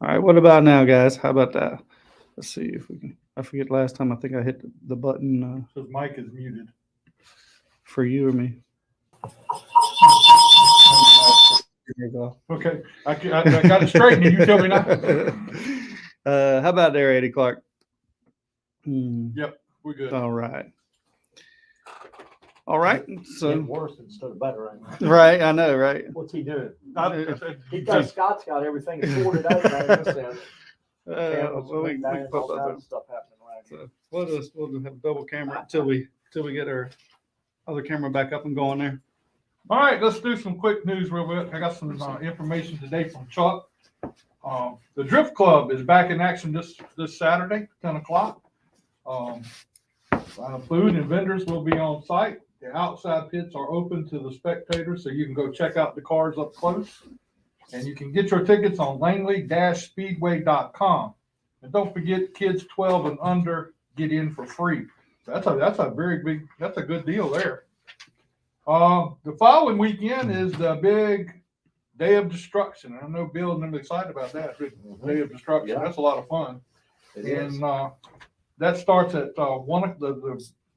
All right, what about now, guys? How about that? Let's see if we can. I forget last time. I think I hit the button His mic is muted. for you or me. There you go. Okay, I got it straightened. You tell me now. How about there, Eddie Clark? Yep, we're good. All right. All right. So Getting worse instead of better right now. right, I know, right? What's he doing? He Scott's got everything sorted out there in this end. Cameras Well, we went can down, put all that kinds there. of stuff happening around here. So we'll have double camera till we get our other camera back up and going there. All right, let's do some quick news real quick. I got some information today from Chuck. The Drift Club is back in action this Saturday, 10 o'clock. Food and vendors will be on site. The outside pits are open to the spectators, so you can go check out the cars up close. And you can get your tickets on langley-speedway.com. And don't forget, kids 12 and under get in for free. That's a very big, that's a good deal there. The following weekend is the big Day of Destruction. I know Bill and I'm excited about that. Day of Destruction. Yeah. That's a lot of fun. It And is. that starts at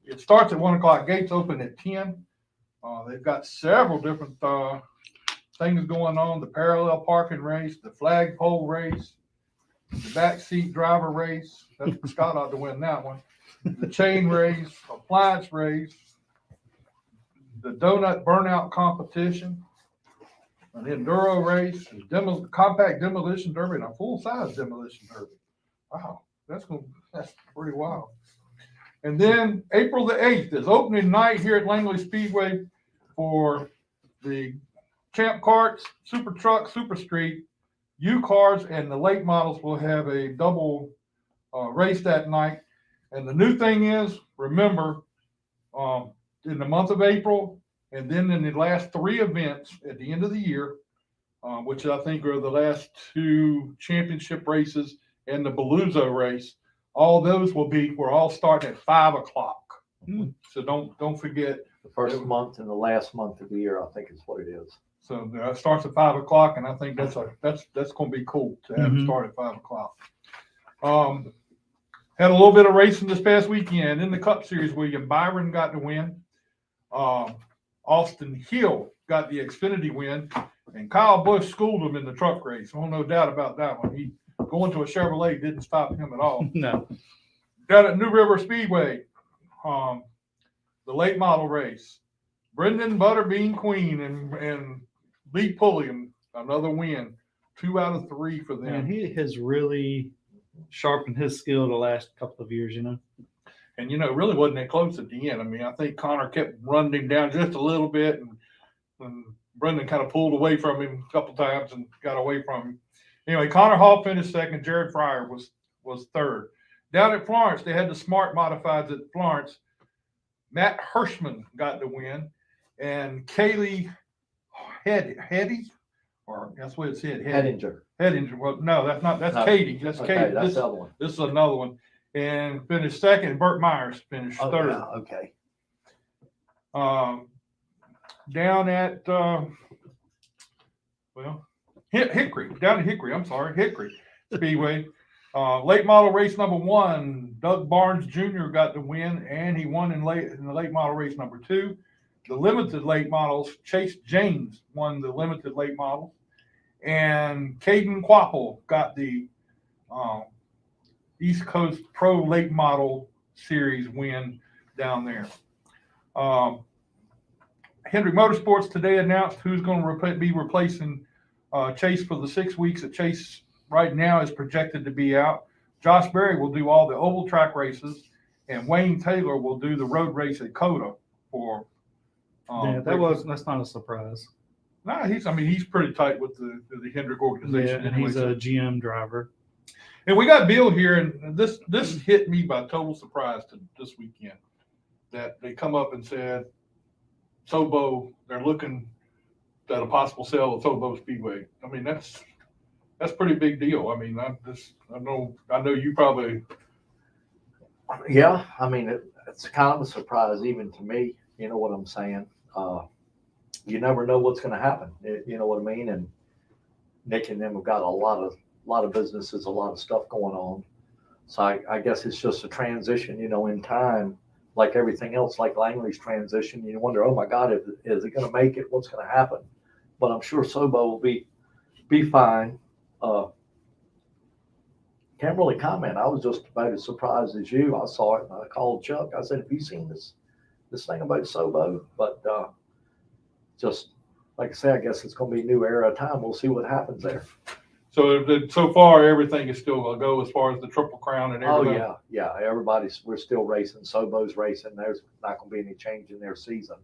it starts at 1 o'clock. Gates open at 10. They've got several different things going on: the parallel parking race, the flagpole race, the backseat driver race. That's Scott ought to win that one. The chain race, appliance race, the donut burnout competition, an enduro race, compact demolition derby, and a full-size demolition derby. Wow, that's pretty wild. And then April the 8th is opening night here at Langley Speedway for the Champ Karts, Super Truck, Super Street, U-Cars, and the late models will have a double race that night. And the new thing is, remember, in the month of April, and then in the last 3 events at the end of the year, which I think are the last 2 championship races and the Palooza race, all those we're all starting at 5 o'clock. So don't forget. The first month and the last month of the year, I think is what it is. So it starts at 5 o'clock, and I think that's going to be cool to have it start at 5 o'clock. Had a little bit of racing this past weekend in the Cup Series. William Byron got the win. Austin Hill got the Xfinity win, and Kyle Busch schooled him in the truck race. Oh, no doubt about that one. He going to a Chevrolet didn't stop him at all. No. Down at New River Speedway, the late model race, Brendan Butterbean Queen and Lee Pulliam, another win. 2 out of 3 for them. And he has really sharpened his skill the last couple of years, you know. And, really wasn't that close at the end. I mean, I think Connor kept running him down just a little bit, and Brendan kind of pulled away from him a couple times and got away from him. Anyway, Connor Hall finished second. Jared Fryer was third. Down at Florence, they had the smart modifieds at Florence. Matt Hirschman got the win, and Kaylee Hetty, or that's what it said. Hettinger. Well, no, that's not. That's No. Katie. That's Okay, Katie. that's the other one. This is another one, and finished second. Burt Myers finished third. Yeah, okay. Down at Hickory. Down at Hickory. I'm sorry, Hickory Speedway. Late model race number 1, Doug Barnes Jr. got the win, and he won in the late model race number 2. The limited late models, Chase James won the limited late models, and Caden Quapple got the East Coast Pro Late Model Series win down there. Hendrick Motorsports today announced who's going to be replacing Chase for the 6 weeks that Chase right now is projected to be out. Josh Berry will do all the oval track races, and Wayne Taylor will do the road race at COTA for. That's not a surprise. No, he's pretty tight with the Hendrick organization. Yeah, and he's a GM driver. And we got Bill here, and this hit me by total surprise this weekend that they come up and said, Sobo, they're looking at a possible sale of Sobo Speedway. I mean, that's pretty big deal. I mean, I know you probably. Yeah, I mean, it's kind of a surprise even to me. You know what I'm saying? You never know what's going to happen. You know what I mean? And Nick and them have got a lot of lot of businesses, a lot of stuff going on. So I guess it's just a transition, you know, in time, like everything else, like Langley's transition. You wonder, oh my God, is it going to make it? What's going to happen? But I'm sure SH0W will be fine. Can't really comment. I was just about as surprised as you. I saw it and I called Chuck. I said, have you seen this thing about SH0W? But just like I say, I guess it's going to be a new era of time. We'll see what happens there. So far, everything is still a go as far as the Triple Crown and everything. Oh yeah. We're still racing. SH0W's racing. There's not going to be any change in their season.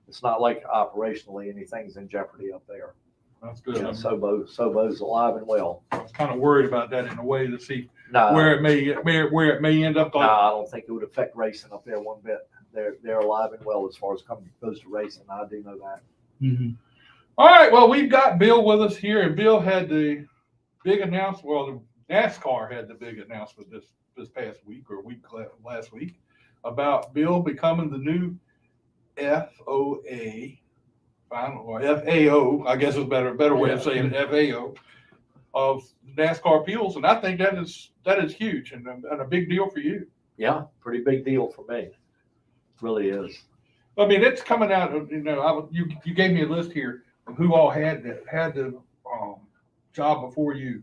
It's not like operationally anything's in jeopardy up there. That's good. Yeah, SH0W's alive and well. I was kind of worried about that in a way to see No, where it may end up. no, I don't think it would affect racing up there one bit. They're alive and well as far as goes to racing. I do know that. Mm-hmm. All right. Well, we've got Bill with us here, and Bill had the big announcement. Well, the NASCAR had the big announcement this past week or last week about Bill becoming the new FOA. Or FAO, I guess is a better way of saying it, FAO of NASCAR appeals, and I think that is huge and a big deal for you. Yeah, pretty big deal for me. It really is. I mean, it's coming out. You know, you gave me a list here of who all had the job before you.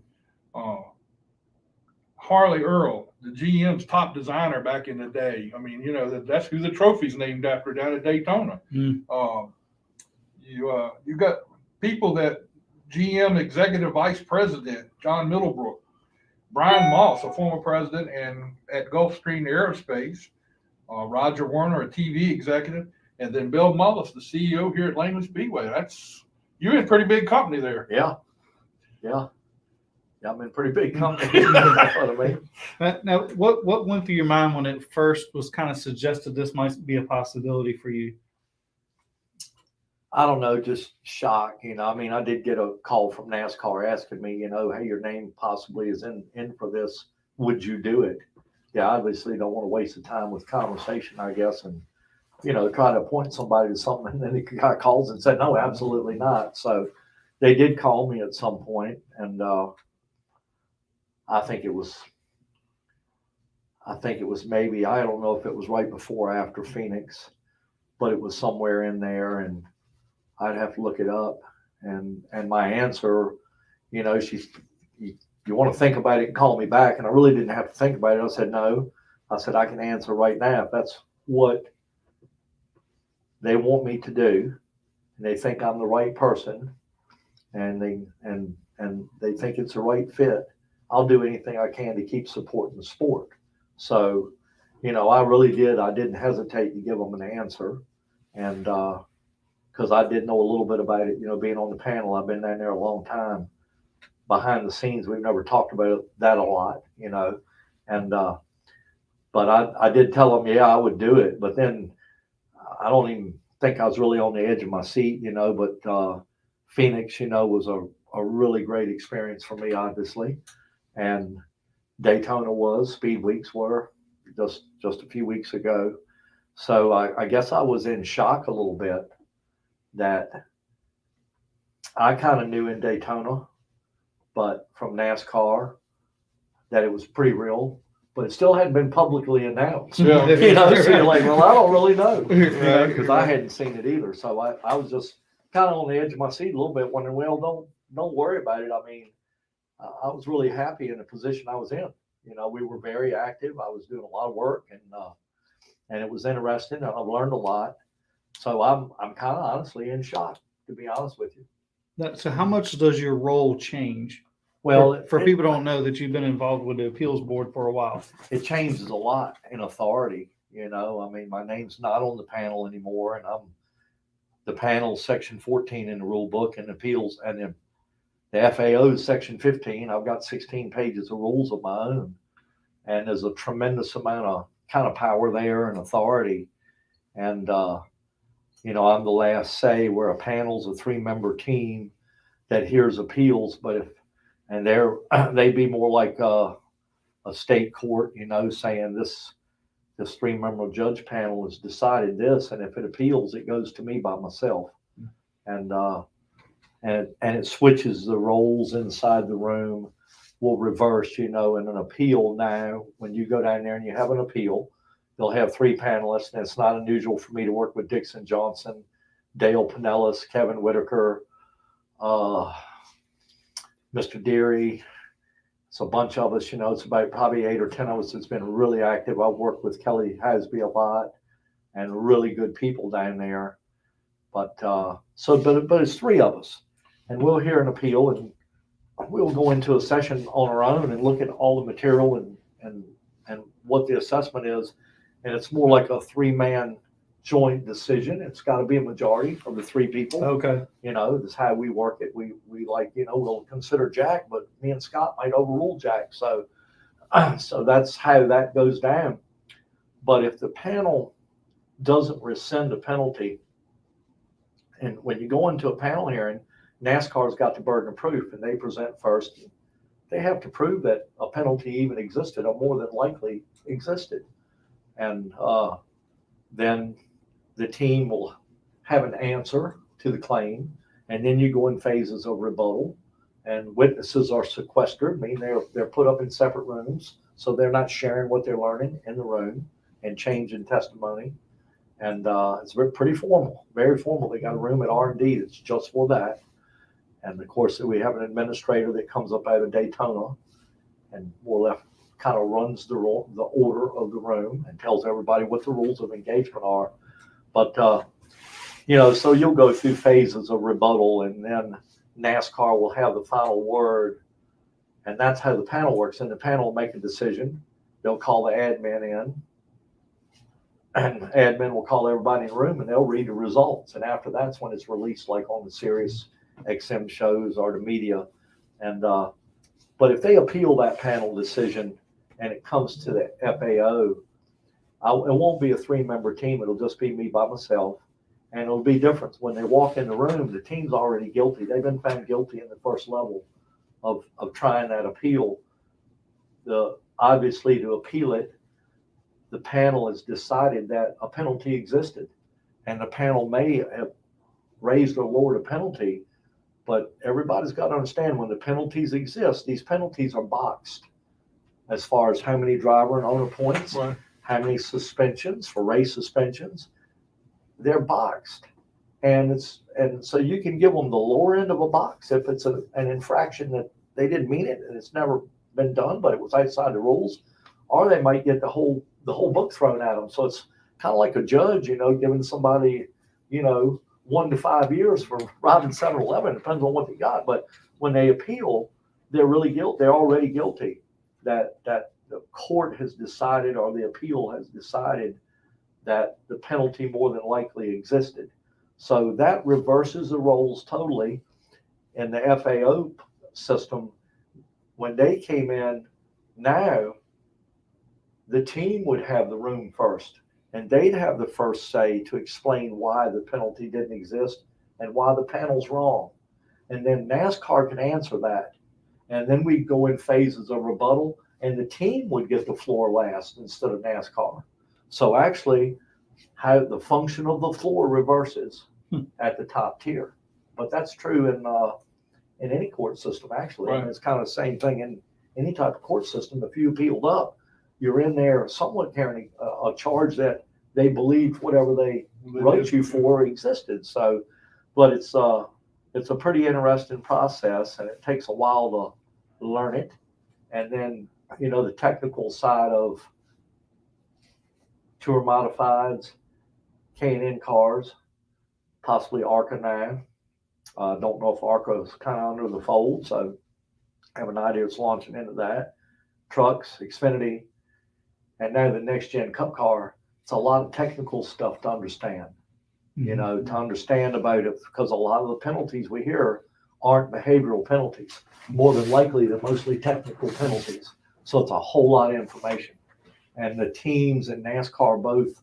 Harley Earl, the GM's top designer back in the day. I mean, you know that's who the trophy's named after down at Daytona. You got people that GM Executive Vice President John Middlebrook, Brian Moss, a former president and at Gulfstream Aerospace, Roger Warner, a TV executive, and then Bill Mullis, the CEO here at Langley Speedway. You're in a pretty big company there. Yeah. I'm in a pretty big company. You know what I mean? Now, what went through your mind when it first was kind of suggested this might be a possibility for you? I don't know, just shock. You know, I mean, I did get a call from NASCAR asking me, you know, hey, your name possibly is in for this. Would you do it? Yeah, obviously don't want to waste the time with conversation, I guess, and, you know, try to appoint somebody to something. And then the guy calls and said, no, absolutely not. So they did call me at some point, and I think it was maybe, I don't know if it was right before or after Phoenix, but it was somewhere in there, and I'd have to look it up. And my answer, you know, you want to think about it and call me back. And I really didn't have to think about it. I said, no. I said, I can answer right now. If that's what they want me to do, and they think I'm the right person, and they think it's the right fit, I'll do anything I can to keep supporting the sport. So, you know, I didn't hesitate to give them an answer. And, because I did know a little bit about it, you know, being on the panel. I've been down there a long time. Behind the scenes, we've never talked about that a lot, you know. And but I did tell them, yeah, I would do it. But then I don't even think I was really on the edge of my seat, you know. But Phoenix, you know, was a really great experience for me, obviously. And Daytona was, Speed Weeks were just a few weeks ago. So I guess I was in shock a little bit that I kind of knew in Daytona, but from NASCAR, that it was pretty real, but it still hadn't been publicly announced. Yeah. You know, so you're like, well, I don't really know, because I hadn't seen it either. So I was just kind of on the edge of my seat a little bit, wondering, well, don't worry about it. I mean, I was really happy in the position I was in. You know, we were very active. I was doing a lot of work, and it was interesting, and I've learned a lot. So I'm kind of honestly in shock, to be honest with you. So how much does your role change? Well, for people who don't know that you've been involved with the appeals board for a while. It changes a lot in authority. You know, I mean, my name's not on the panel anymore, and I'm the panel section 14 in the rule book and appeals, and then the FAO is section 15. I've got 16 pages of rules of my own, and there's a tremendous amount of kind of power there and authority. And you know, I'm the last say. Where a panel's a 3-member team that hears appeals, but they'd be more like a state court, you know, saying this 3-member judge panel has decided this, and if it appeals, it goes to me by myself. And it switches the roles inside the room. will reverse, in an appeal now. When you go down there and you have an appeal, they'll have 3 panelists, and it's not unusual for me to work with Dixon Johnson, Dale Pinellas, Kevin Whitaker, Mr. Deary. It's a bunch of us, it's about probably 8 or 10 of us that's been really active. I've worked with Kelly Hasby a lot, and really good people down there. But but it's 3 of us, and we'll hear an appeal, and we'll go into a session on our own and look at all the material and what the assessment is. And it's more like a 3-man joint decision. It's got to be a majority from the 3 people. Okay. This is how we work it. We like, we'll consider Jack, but me and Scott might overrule Jack. So that's how that goes down. But if the panel doesn't rescind a penalty, and when you go into a panel hearing, NASCAR's got the burden of proof, and they present first. They have to prove that a penalty even existed, or more than likely existed. And then the team will have an answer to the claim, and then you go in phases of rebuttal, and witnesses are sequestered, meaning they're put up in separate rooms, so they're not sharing what they're learning in the room and changing testimony. And it's pretty formal, very formal. They got a room at R&D that's just for that. And of course, we have an administrator that comes up out of Daytona, and kind of runs the order of the room and tells everybody what the rules of engagement are. But, so you'll go through phases of rebuttal, and then NASCAR will have the final word. And that's how the panel works. And the panel will make a decision. They'll call the admin in, and admin will call everybody in the room, and they'll read the results. And after that's when it's released, like on the Sirius XM shows or the media. And but if they appeal that panel decision and it comes to the FAO, it won't be a 3-member team. It'll just be me by myself. And it'll be different. When they walk in the room, the team's already guilty. They've been found guilty in the first level of trying that appeal. Obviously, to appeal it, the panel has decided that a penalty existed. And the panel may have raised or lowered a penalty, but everybody's got to understand, when the penalties exist, these penalties are boxed as far as how many driver and owner points, Right. how many suspensions for race suspensions. They're boxed. And so you can give them the lower end of a box if it's an infraction that they didn't mean it and it's never been done, but it was outside the rules, or they might get the whole book thrown at them. So it's kind of like a judge, giving somebody, 1 to 5 years for robbing 7-Eleven. Depends on what they got. But when they appeal, they're really guilty. They're already guilty. That the court has decided, or the appeal has decided, that the penalty more than likely existed. So that reverses the roles totally. In the FAO system, when they came in, now the team would have the room first, and they'd have the first say to explain why the penalty didn't exist and why the panel's wrong. And then NASCAR can answer that. And then we go in phases of rebuttal, and the team would get the floor last instead of NASCAR. So actually, how the function of the floor reverses at the top tier. But that's true in any court system, actually. Right. And it's kind of the same thing in any type of court system. If you appealed up, you're in there somewhat carrying a charge that they believed whatever they wrote you for existed. So, but it's a pretty interesting process, and it takes a while to learn it. And then, the technical side of tour modifieds, K&N cars, possibly ARCA now. Don't know if ARCA is kind of under the fold, so I have an idea it's launching into that. Trucks, Xfinity, and now the next gen cup car. It's a lot of technical stuff to understand, to understand about it, because a lot of the penalties we hear aren't behavioral penalties. More than likely, they're mostly technical penalties. So it's a whole lot of information. And the teams and NASCAR both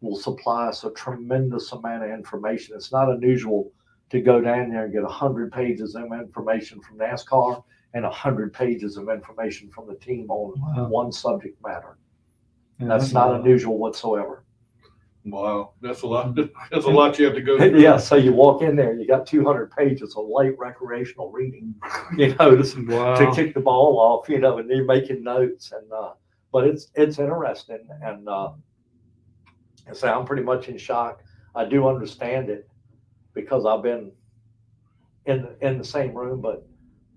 will supply us a tremendous amount of information. It's not unusual to go down there and get 100 pages of information from NASCAR and 100 pages of information from the team on one subject matter. Yeah, That's a not lot. unusual whatsoever. Wow, that's a lot. That's a lot you have to go through. Yeah, so you walk in there, you got 200 pages of light recreational reading, to Wow. kick the ball off, and you're making notes, and but it's interesting, and I say I'm pretty much in shock. I do understand it because I've been in the same room, but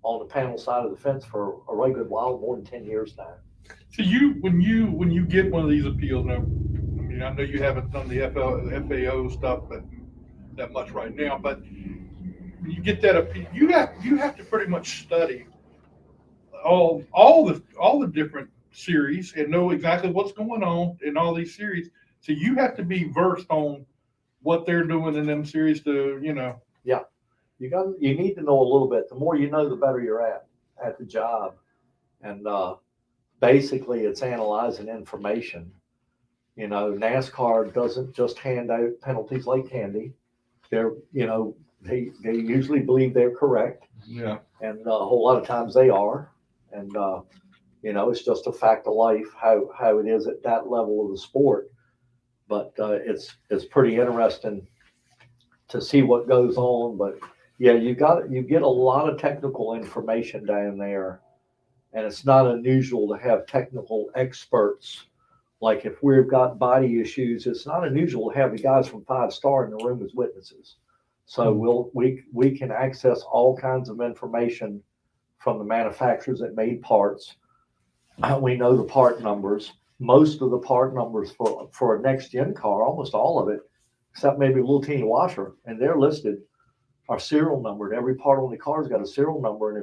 on the panel side of the fence for a really good while, more than 10 years now. So when you get one of these appeals now, I mean, I know you haven't done the FAO stuff that much right now, but when you get that appeal, you have to pretty much study all the different series and know exactly what's going on in all these series. So you have to be versed on what they're doing in them series to, Yeah, you need to know a little bit. The more you know, the better you're at the job, and basically it's analyzing information. NASCAR doesn't just hand out penalties like candy. They're, they usually believe they're correct. Yeah. And a whole lot of times they are. And, it's just a fact of life, how it is at that level of the sport. But it's pretty interesting to see what goes on. But yeah, you get a lot of technical information down there. And it's not unusual to have technical experts. Like if we've got body issues, it's not unusual to have the guys from 5-Star in the room as witnesses. So we can access all kinds of information from the manufacturers that made parts. We know the part numbers. Most of the part numbers for a next gen car, almost all of it, except maybe a little teeny washer, and they're listed, are serial numbered. Every part on the car's got a serial number, and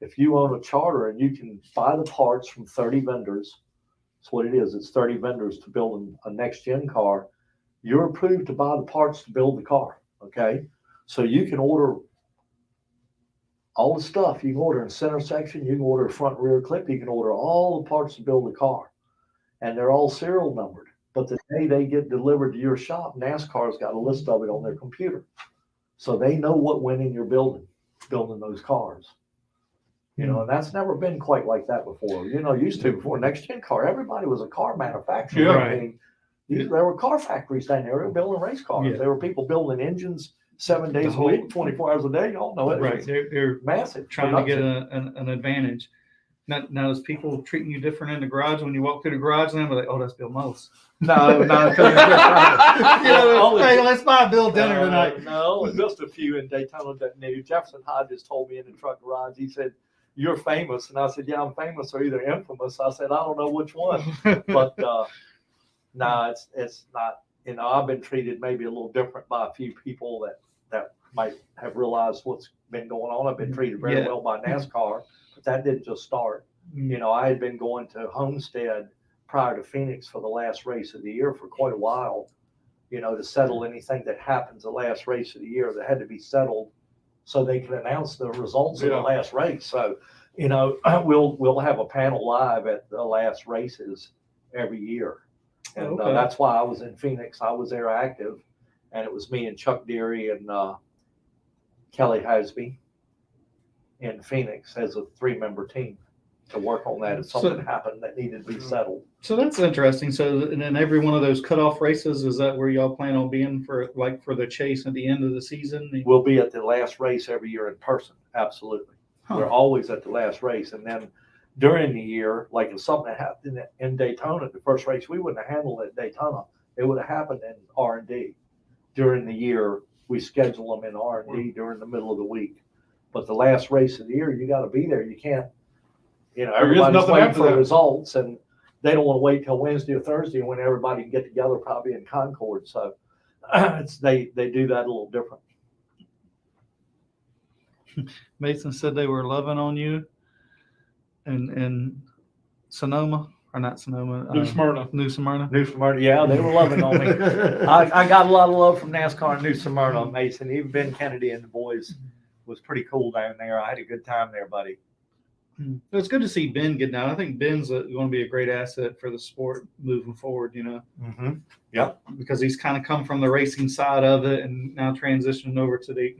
if you own a charter and you can buy the parts from 30 vendors, that's what it is. It's 30 vendors to build a next gen car. You're approved to buy the parts to build the car. Okay. So you can order all the stuff. You can order in center section. You can order a front rear clip. You can order all the parts to build the car, and they're all serial numbered. But the day they get delivered to your shop, NASCAR's got a list of it on their computer. So they know what went in your building those cars. And that's never been quite like that before. Used to before next gen car, everybody was a car manufacturer. Yeah. Right. I mean, there were car factories down there building race cars. Yeah. There were people building engines 7 days a week, 24 hours a day. You all know it. Right. They're Massive. trying to get production. an advantage. Now, is people treating you different in the garage when you walk through the garage? And they're like, "Oh, that's Bill Mullis." No. Hey, let's buy Bill dinner tonight. No, just a few in Daytona that knew. Jefferson Hodges told me in the truck garage, he said, "You're famous." And I said, "Yeah, I'm famous or either infamous." I said, "I don't know which one." But no, it's not. I've been treated maybe a little different by a few people that might have realized what's been going on. I've been treated very well by NASCAR, but that didn't just start. I had been going to Homestead prior to Phoenix for the last race of the year for quite a while, to settle anything that happens the last race of the year that had to be settled so they can announce the results of the last race. So, we'll have a panel live at the last races every year. And that's why I was in Phoenix. I was there active, and it was me and Chuck Deary and Kelly Hasby in Phoenix as a 3-member team to work on that if something happened that needed to be settled. So that's interesting. So, and then every one of those cutoff races, is that where y'all plan on being for the chase at the end of the season? We'll be at the last race every year in person. Absolutely. Huh. We're always at the last race. And then during the year, like if something happened in Daytona, the first race, we wouldn't have handled it at Daytona. It would have happened in R&D. During the year, we schedule them in R&D during the middle of the week. But the last race of the year, you got to be there. You can't, everybody's waiting for results, and they don't want to wait till Wednesday or Thursday when everybody can get together probably in Concord. So they do that a little different. Mason said they were loving on you in Sonoma, or not Sonoma. New Smyrna. New Smyrna. New Smyrna, yeah, they were loving on me. I got a lot of love from NASCAR in New Smyrna, Mason. Even Ben Kennedy and the boys was pretty cool down there. I had a good time there, buddy. It's good to see Ben get down. I think Ben's going to be a great asset for the sport moving forward, Mm-hmm. Yep. because he's kind of come from the racing side of it and now transitioning over to the,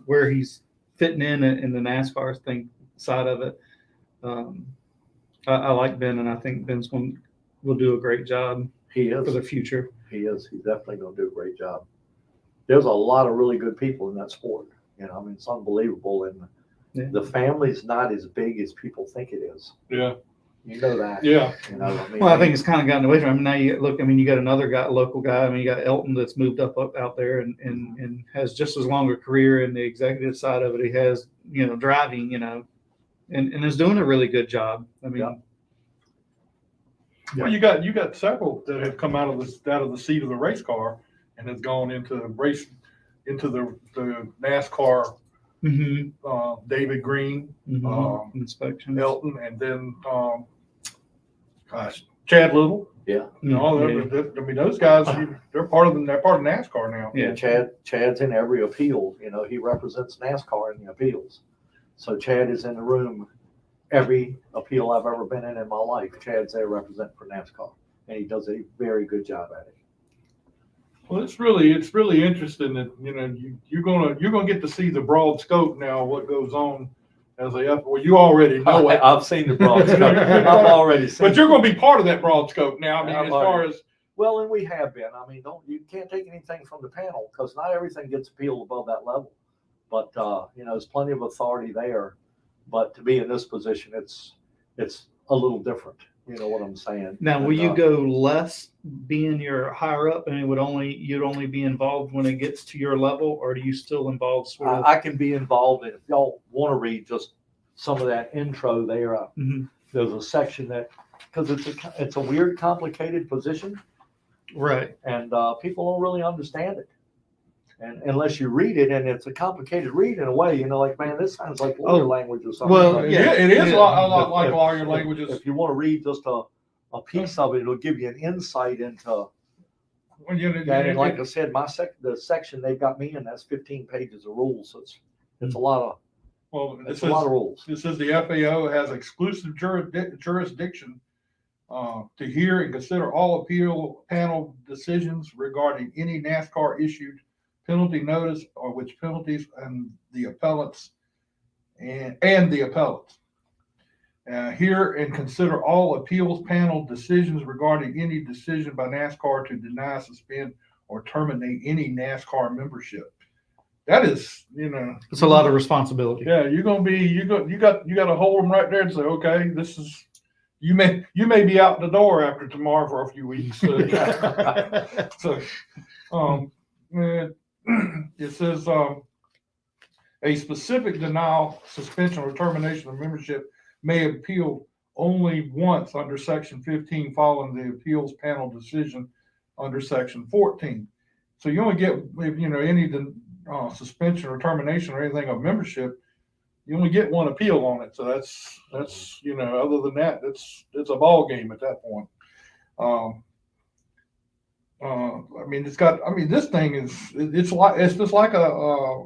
where he's fitting in the NASCAR side of it. I like Ben, and I think Ben's will do a great job He is. for the future. He is. He's definitely going to do a great job. There's a lot of really good people in that sport. You know, I mean, it's unbelievable. And the family's not as big as people think it is. Yeah. You know that. Yeah. You know, I mean, Well, I think it's kind of gotten away from. I mean, now you look. I mean, you got another guy, local guy. I mean, you got Elton that's moved up out there and has just as long a career in the executive side of it. He has, you know, driving, you know, and is doing a really good job. I mean, Well, you got several that have come out of the seat of the race car and have gone into the NASCAR. David Green, inspection, Elton, and then Chad Little. Yeah. You know, I mean, those guys, they're part of NASCAR now. Yeah, Chad's in every appeal. You know, he represents NASCAR in the appeals. So Chad is in the room every appeal I've ever been in my life. Chad's there representing for NASCAR, and he does a very good job at it. Well, it's really interesting that, you know, you're gonna get to see the broad scope now, what goes on as well, you already know it. I've seen the broad scope. I've already seen But you're going to be part of that broad scope now. I mean, as far as well, and we have been. I mean, you can't take anything from the panel because not everything gets appealed above that level. But you know, there's plenty of authority there. But to be in this position, it's a little different. You know what I'm saying? Now, will you go less being your higher up, and you'd only be involved when it gets to your level, or do you still involve sort of? I can be involved in, if y'all want to read just some of that intro there. There's a section that, because it's a weird, complicated position, right? And people don't really understand it. And unless you read it, and it's a complicated read in a way, you know, like, man, this sounds like lawyer language or something. Well, but yeah, it is a lot like lawyer languages. If you want to read just a piece of it, it'll give you an insight into that. And like I said, the section they've got me in, that's 15 pages of rules. So it's a lot of lot of rules. It says the FAO has exclusive jurisdiction to hear and consider all appeal panel decisions regarding any NASCAR issued penalty notice or which penalties and the appellates and the appellates. Hear and consider all appeals panel decisions regarding any decision by NASCAR to deny, suspend, or terminate any NASCAR membership. That is, you know, it's a lot of responsibility. Yeah, you got to hold them right there and say, okay, this is. You may be out the door after tomorrow for a few weeks. So, it says a specific denial, suspension, or termination of membership may appeal only once under Section 15 following the appeals panel decision under Section 14. So you only get, you know, any suspension or termination or anything of membership, you only get one appeal on it. So that's you know, other than that, it's a ball game at that point. I mean, this thing it's just like a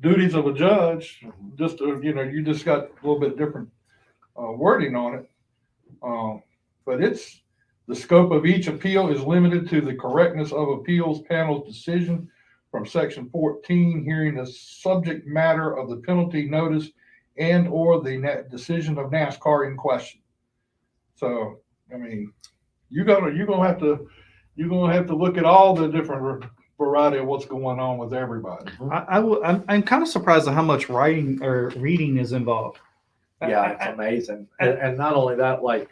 duties of a judge. Just you know, you just got a little bit different wording on it. But it's the scope of each appeal is limited to the correctness of appeals panel's decision from Section 14, hearing the subject matter of the penalty notice and or the decision of NASCAR in question. So, I mean, you're gonna have to look at all the different variety of what's going on with everybody. I'm kind of surprised at how much writing or reading is involved. Yeah, it's amazing. And not only that, like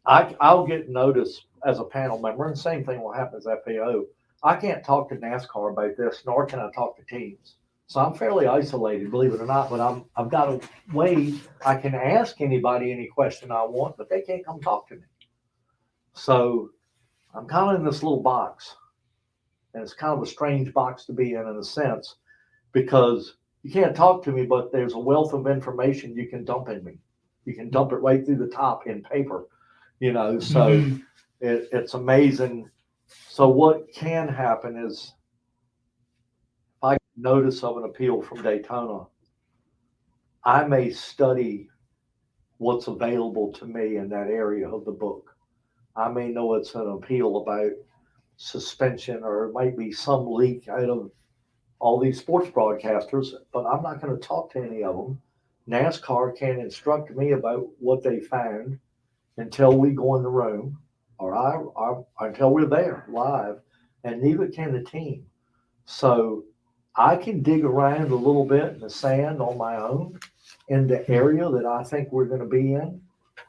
I'll get notice as a panel member, and the same thing will happen as FAO. I can't talk to NASCAR about this, nor can I talk to teams. So I'm fairly isolated, believe it or not, but I've got a way I can ask anybody any question I want, but they can't come talk to me. So I'm kind of in this little box, and it's kind of a strange box to be in a sense, because you can't talk to me, but there's a wealth of information you can dump in me. You can dump it right through the top in paper, you know, so it's amazing. So what can happen is if I get notice of an appeal from Daytona, I may study what's available to me in that area of the book. I may know it's an appeal about suspension, or it might be some leak out of all these sports broadcasters, but I'm not going to talk to any of them. NASCAR can't instruct me about what they found until we go in the room until we're there live, and neither can the team. So I can dig around a little bit in the sand on my own in the area that I think we're going to be in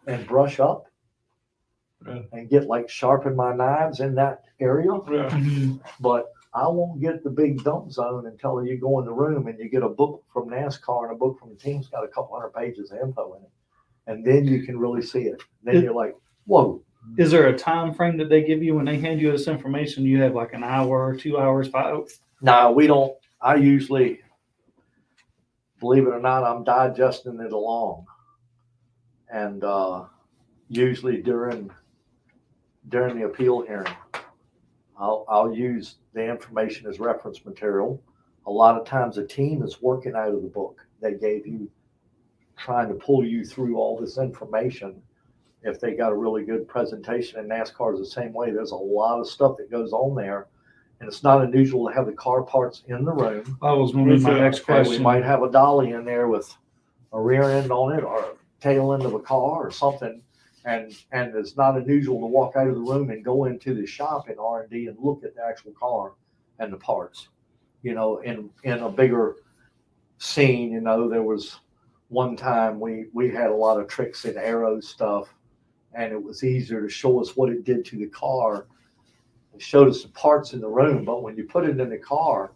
and brush up and get like sharpen my knives in that area. Mhm. But I won't get the big dump zone until you go in the room and you get a book from NASCAR and a book from the team's got a couple hundred pages of info in it. And then you can really see it. Then you're like, whoa. Is there a time frame that they give you when they hand you this information? You have like an hour, 2 hours, 5? No, we don't. I usually, believe it or not, I'm digesting it along. And usually during the appeal hearing, I'll use the information as reference material. A lot of times a team is working out of the book they gave you, trying to pull you through all this information. If they got a really good presentation, and NASCAR is the same way, there's a lot of stuff that goes on there. And it's not unusual to have the car parts in the room. That was going to be my next We question. might have a dolly in there with a rear end on it or a tail end of a car or something. And it's not unusual to walk out of the room and go into the shop in R&D and look at the actual car and the parts. You know, in a bigger scene, you know, there was one time we had a lot of tricks and arrow stuff, and it was easier to show us what it did to the car. It showed us the parts in the room, but when you put it in the car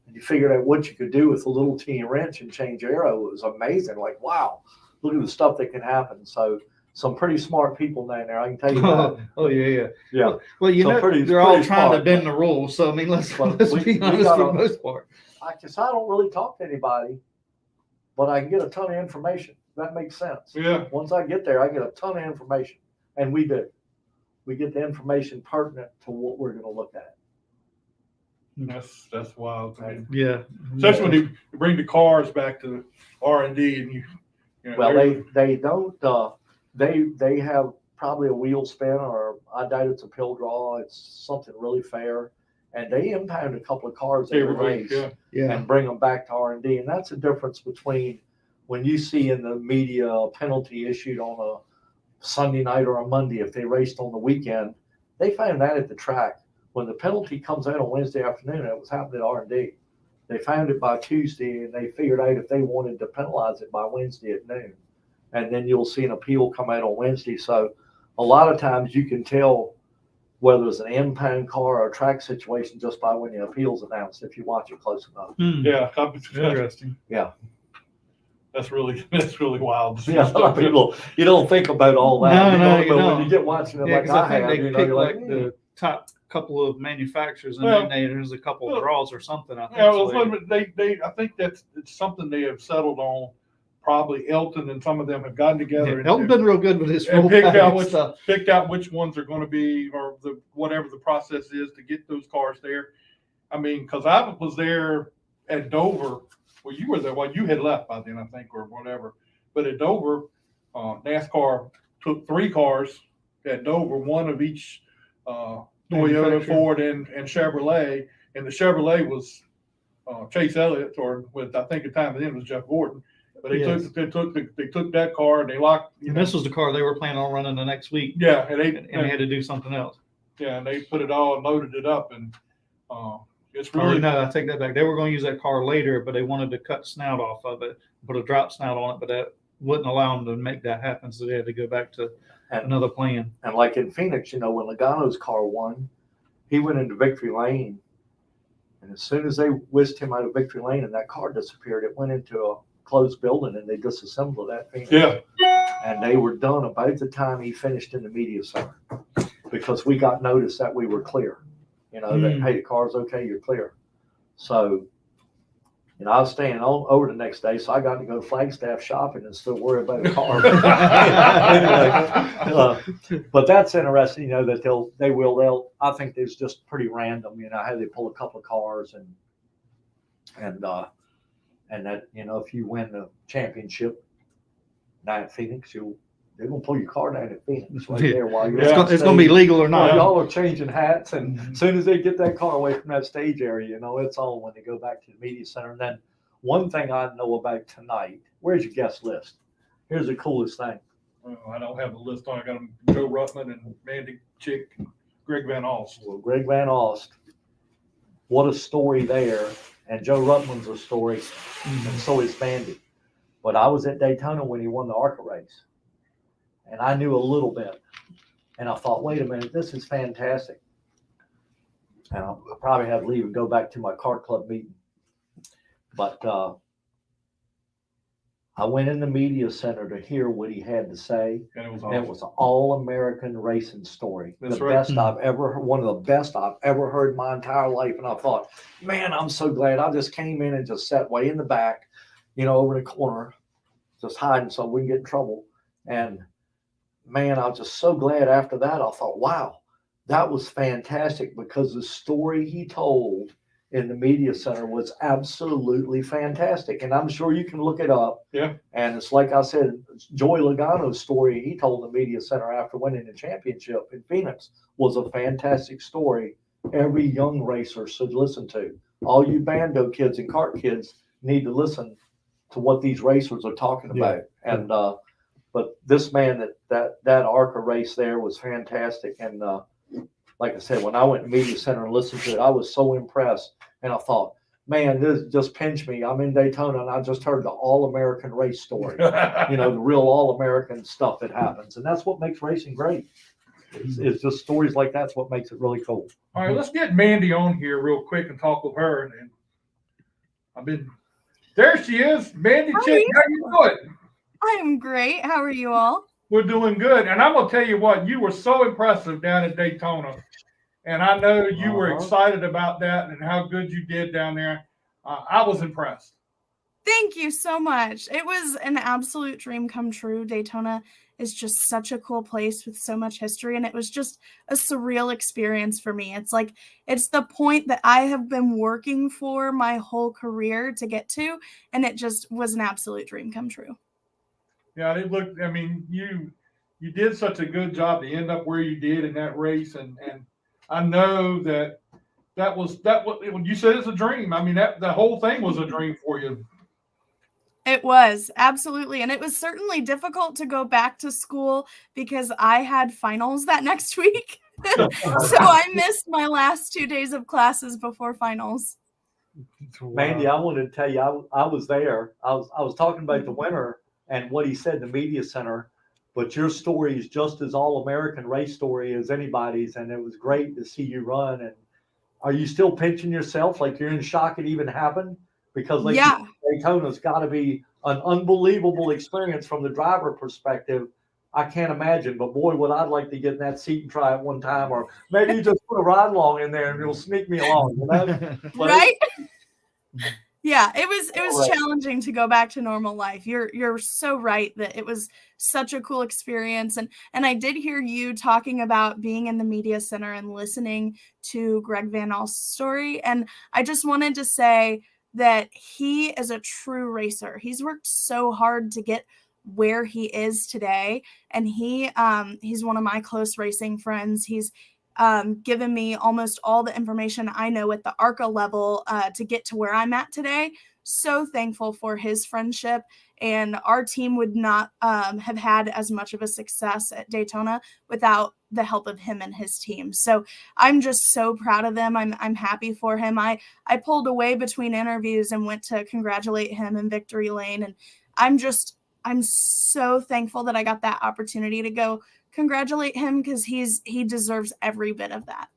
and you figured out what you could do with a little teeny wrench and change arrow, it was amazing. Like, wow, look at the stuff that can happen. So some pretty smart people down there, I can tell you that. Oh yeah. Yeah. Well, you So know, pretty they're all smart. trying to bend the rules. So I mean, let's be honest for the most part. I don't really talk to anybody, but I can get a ton of information. That makes sense. Yeah. Once I get there, I get a ton of information, and we do. We get the information pertinent to what we're going to look at. That's wild to me. Yeah. Especially when you bring the cars back to R&D and you know, Well, they don't. They have probably a wheel spin, or I doubt it's a pill draw. It's something really fair, and they impound a couple of cars every race and bring them back to R&D. And that's the difference between when you see in the media a penalty issued on a Sunday night or a Monday if they raced on the weekend. They found that at the track. When the penalty comes out on Wednesday afternoon, it was happening at R&D. They found it by Tuesday, and they figured out if they wanted to penalize it by Wednesday at noon. And then you'll see an appeal come out on Wednesday. So a lot of times you can tell whether it's an impound car or a track situation just by when the appeal's announced, if you watch it close enough. Yeah. Interesting. Yeah. That's really wild. Yeah, a lot of people, you don't think about all that. No, but when you get watching it, Yeah, like because I I think have, they you know, pick you're like like, the top couple of manufacturers, and Well, then there's a couple of draws or something. I think. Yeah, So well, I think it's something they have settled on. Probably Elton and some of them have gotten together Elton's been real good with his and picked stuff. out which ones are going to be, or whatever the process is to get those cars there. I mean, because I was there at Dover. Well, you were there. Well, you had left by then, I think, or whatever. But at Dover, NASCAR took 3 cars at Dover, one of each Toyota, Ford, and Chevrolet. And the Chevrolet was Chase Elliott, or with I think at the time then it was Jeff Gordon. But they took that car and they locked. And this was the car they were planning on running the next week. Yeah, and they had to do something else. Yeah, and they put it all and loaded it up, and it's really no. I take that back. They were going to use that car later, but they wanted to cut snout off of it, put a drop snout on it, but that wouldn't allow them to make that happen. So they had to go back to another plan. And like in Phoenix, you know, when Logano's car won, he went into victory lane, and as soon as they whisked him out of victory lane and that car disappeared, it went into a closed building and they disassembled that Phoenix. Yeah. And they were done about the time he finished in the media center, because we got notice that we were clear. You know, that, hey, the car's okay, you're clear. So, you know, I was staying over the next day, so I got to go Flagstaff shopping and still worry about the car. Anyway, but that's interesting, you know, that they'll, I think it's just pretty random, you know, how they pull a couple of cars and that, you know, if you win the championship down at Phoenix, they're going to pull your car down at Phoenix right there while you're it's going to be legal or not. Y'all are changing hats, and as soon as they get that car away from that stage area, you know, it's on when they go back to the media center. And then one thing I know about tonight, where's your guest list? Here's the coolest thing. I don't have the list on. I got them, Joe Ruttman and Mandy Chick, and Greg Van Alst. Well, Greg Van Alst, what a story there. And Joe Ruttman's a story, and so is Mandy. But I was at Daytona when he won the ARCA race, and I knew a little bit. And I thought, wait a minute, this is fantastic. And I'll probably have to leave and go back to my kart club meeting. But I went in the media center to hear what he had to say. And it was And awesome. it was an all-American racing story. That's The right. best I've ever heard, one of the best I've ever heard in my entire life. And I thought, man, I'm so glad I just came in and just sat way in the back, over in the corner, just hiding so we can get in trouble. And man, I was just so glad after that. I thought, wow, that was fantastic, because the story he told in the media center was absolutely fantastic. And I'm sure you can look it up. Yeah. And it's like I said, Joey Logano's story he told in the media center after winning the championship in Phoenix was a fantastic story every young racer should listen to. All you Bando kids and kart kids need to listen to what these racers are talking about. And but this man, that ARCA race there was fantastic. And like I said, when I went to media center and listened to it, I was so impressed. And I thought, man, this just pinched me. I'm in Daytona and I just heard the all-American race story. The real all-American stuff that happens. And that's what makes racing great. It's just stories like that's what makes it really cool. All right, let's get Mandy on here real quick and talk with her. And there she is, Mandy Chick. How you doing? I am great. How are you all? We're doing good. And I'm going to tell you what, you were so impressive down at Daytona. And I know you were excited about that and how good you did down there. I was impressed. Thank you so much. It was an absolute dream come true. Daytona is just such a cool place with so much history. And it was just a surreal experience for me. It's like, it's the point that I have been working for my whole career to get to. And it just was an absolute dream come true. Yeah, it looked, you did such a good job to end up where you did in that race. And I know that when you said it's a dream, the whole thing was a dream for you. It was, absolutely. And it was certainly difficult to go back to school because I had finals that next week. So I missed my last 2 days of classes before finals. Wow. Mandy, I wanted to tell you, I was there. I was talking about the winner and what he said in the media center, but your story is just as all-American race story as anybody's, and it was great to see you run. And are you still pinching yourself like you're in shock it even happened? Because Daytona's got to be an unbelievable experience from the driver perspective. I can't imagine, but boy, would I like to get in that seat and try it one time, or maybe you just put a ride along in there and it'll sneak me along, Right? Yeah, it was challenging to go back to normal life. You're so right that it was such a cool experience. And I did hear you talking about being in the media center and listening to Greg Van Alst's story. And I just wanted to say that he is a true racer. He's worked so hard to get where he is today. And he's one of my close racing friends. He's given me almost all the information I know at the ARCA level to get to where I'm at today. So thankful for his friendship, and our team would not have had as much of a success at Daytona without the help of him and his team. So I'm just so proud of them. I'm happy for him. I pulled away between interviews and went to congratulate him in victory lane, and I'm so thankful that I got that opportunity to go congratulate him, because he deserves every bit of that.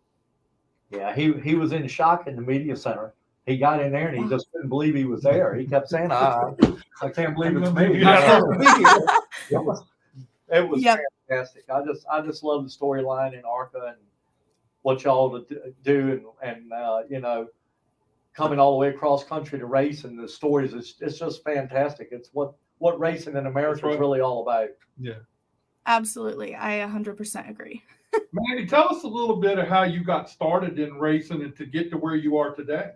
Yeah, he was in shock in the media center. He got in there and he just couldn't believe he was there. He kept saying, I can't believe it's me. It was fantastic. I just love the storyline in ARCA and what y'all do, and coming all the way across country to race, and the stories. It's just fantastic. It's what racing in America is really all about. Yeah. Absolutely. I 100% agree. Mandy, tell us a little bit of how you got started in racing and to get to where you are today.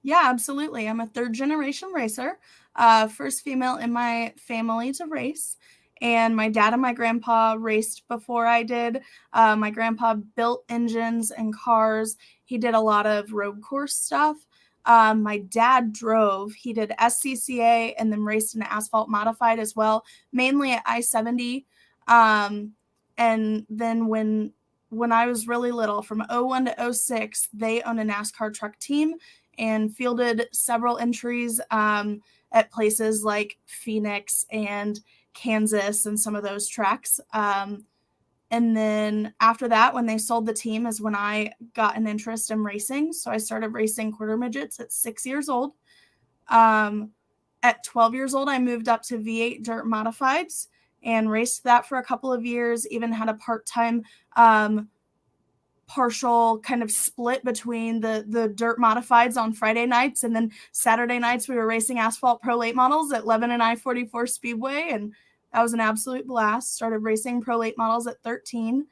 Yeah, absolutely. I'm a third generation racer, first female in my family to race. And my dad and my grandpa raced before I did. My grandpa built engines and cars. He did a lot of road course stuff. My dad drove. He did SCCA and then raced in asphalt modified as well, mainly at I-70. And then when I was really little, from 01 to 06, they owned a NASCAR truck team and fielded several entries at places like Phoenix and Kansas and some of those tracks. And then after that, when they sold the team is when I got an interest in racing. So I started racing quarter midgets at 6 years old. At 12 years old, I moved up to V8 dirt modifieds and raced that for a couple of years, even had a part-time partial kind of split between the dirt modifieds on Friday nights. And then Saturday nights, we were racing asphalt pro late models at Levin and I-44 Speedway. And that was an absolute blast. Started racing pro late models at 13.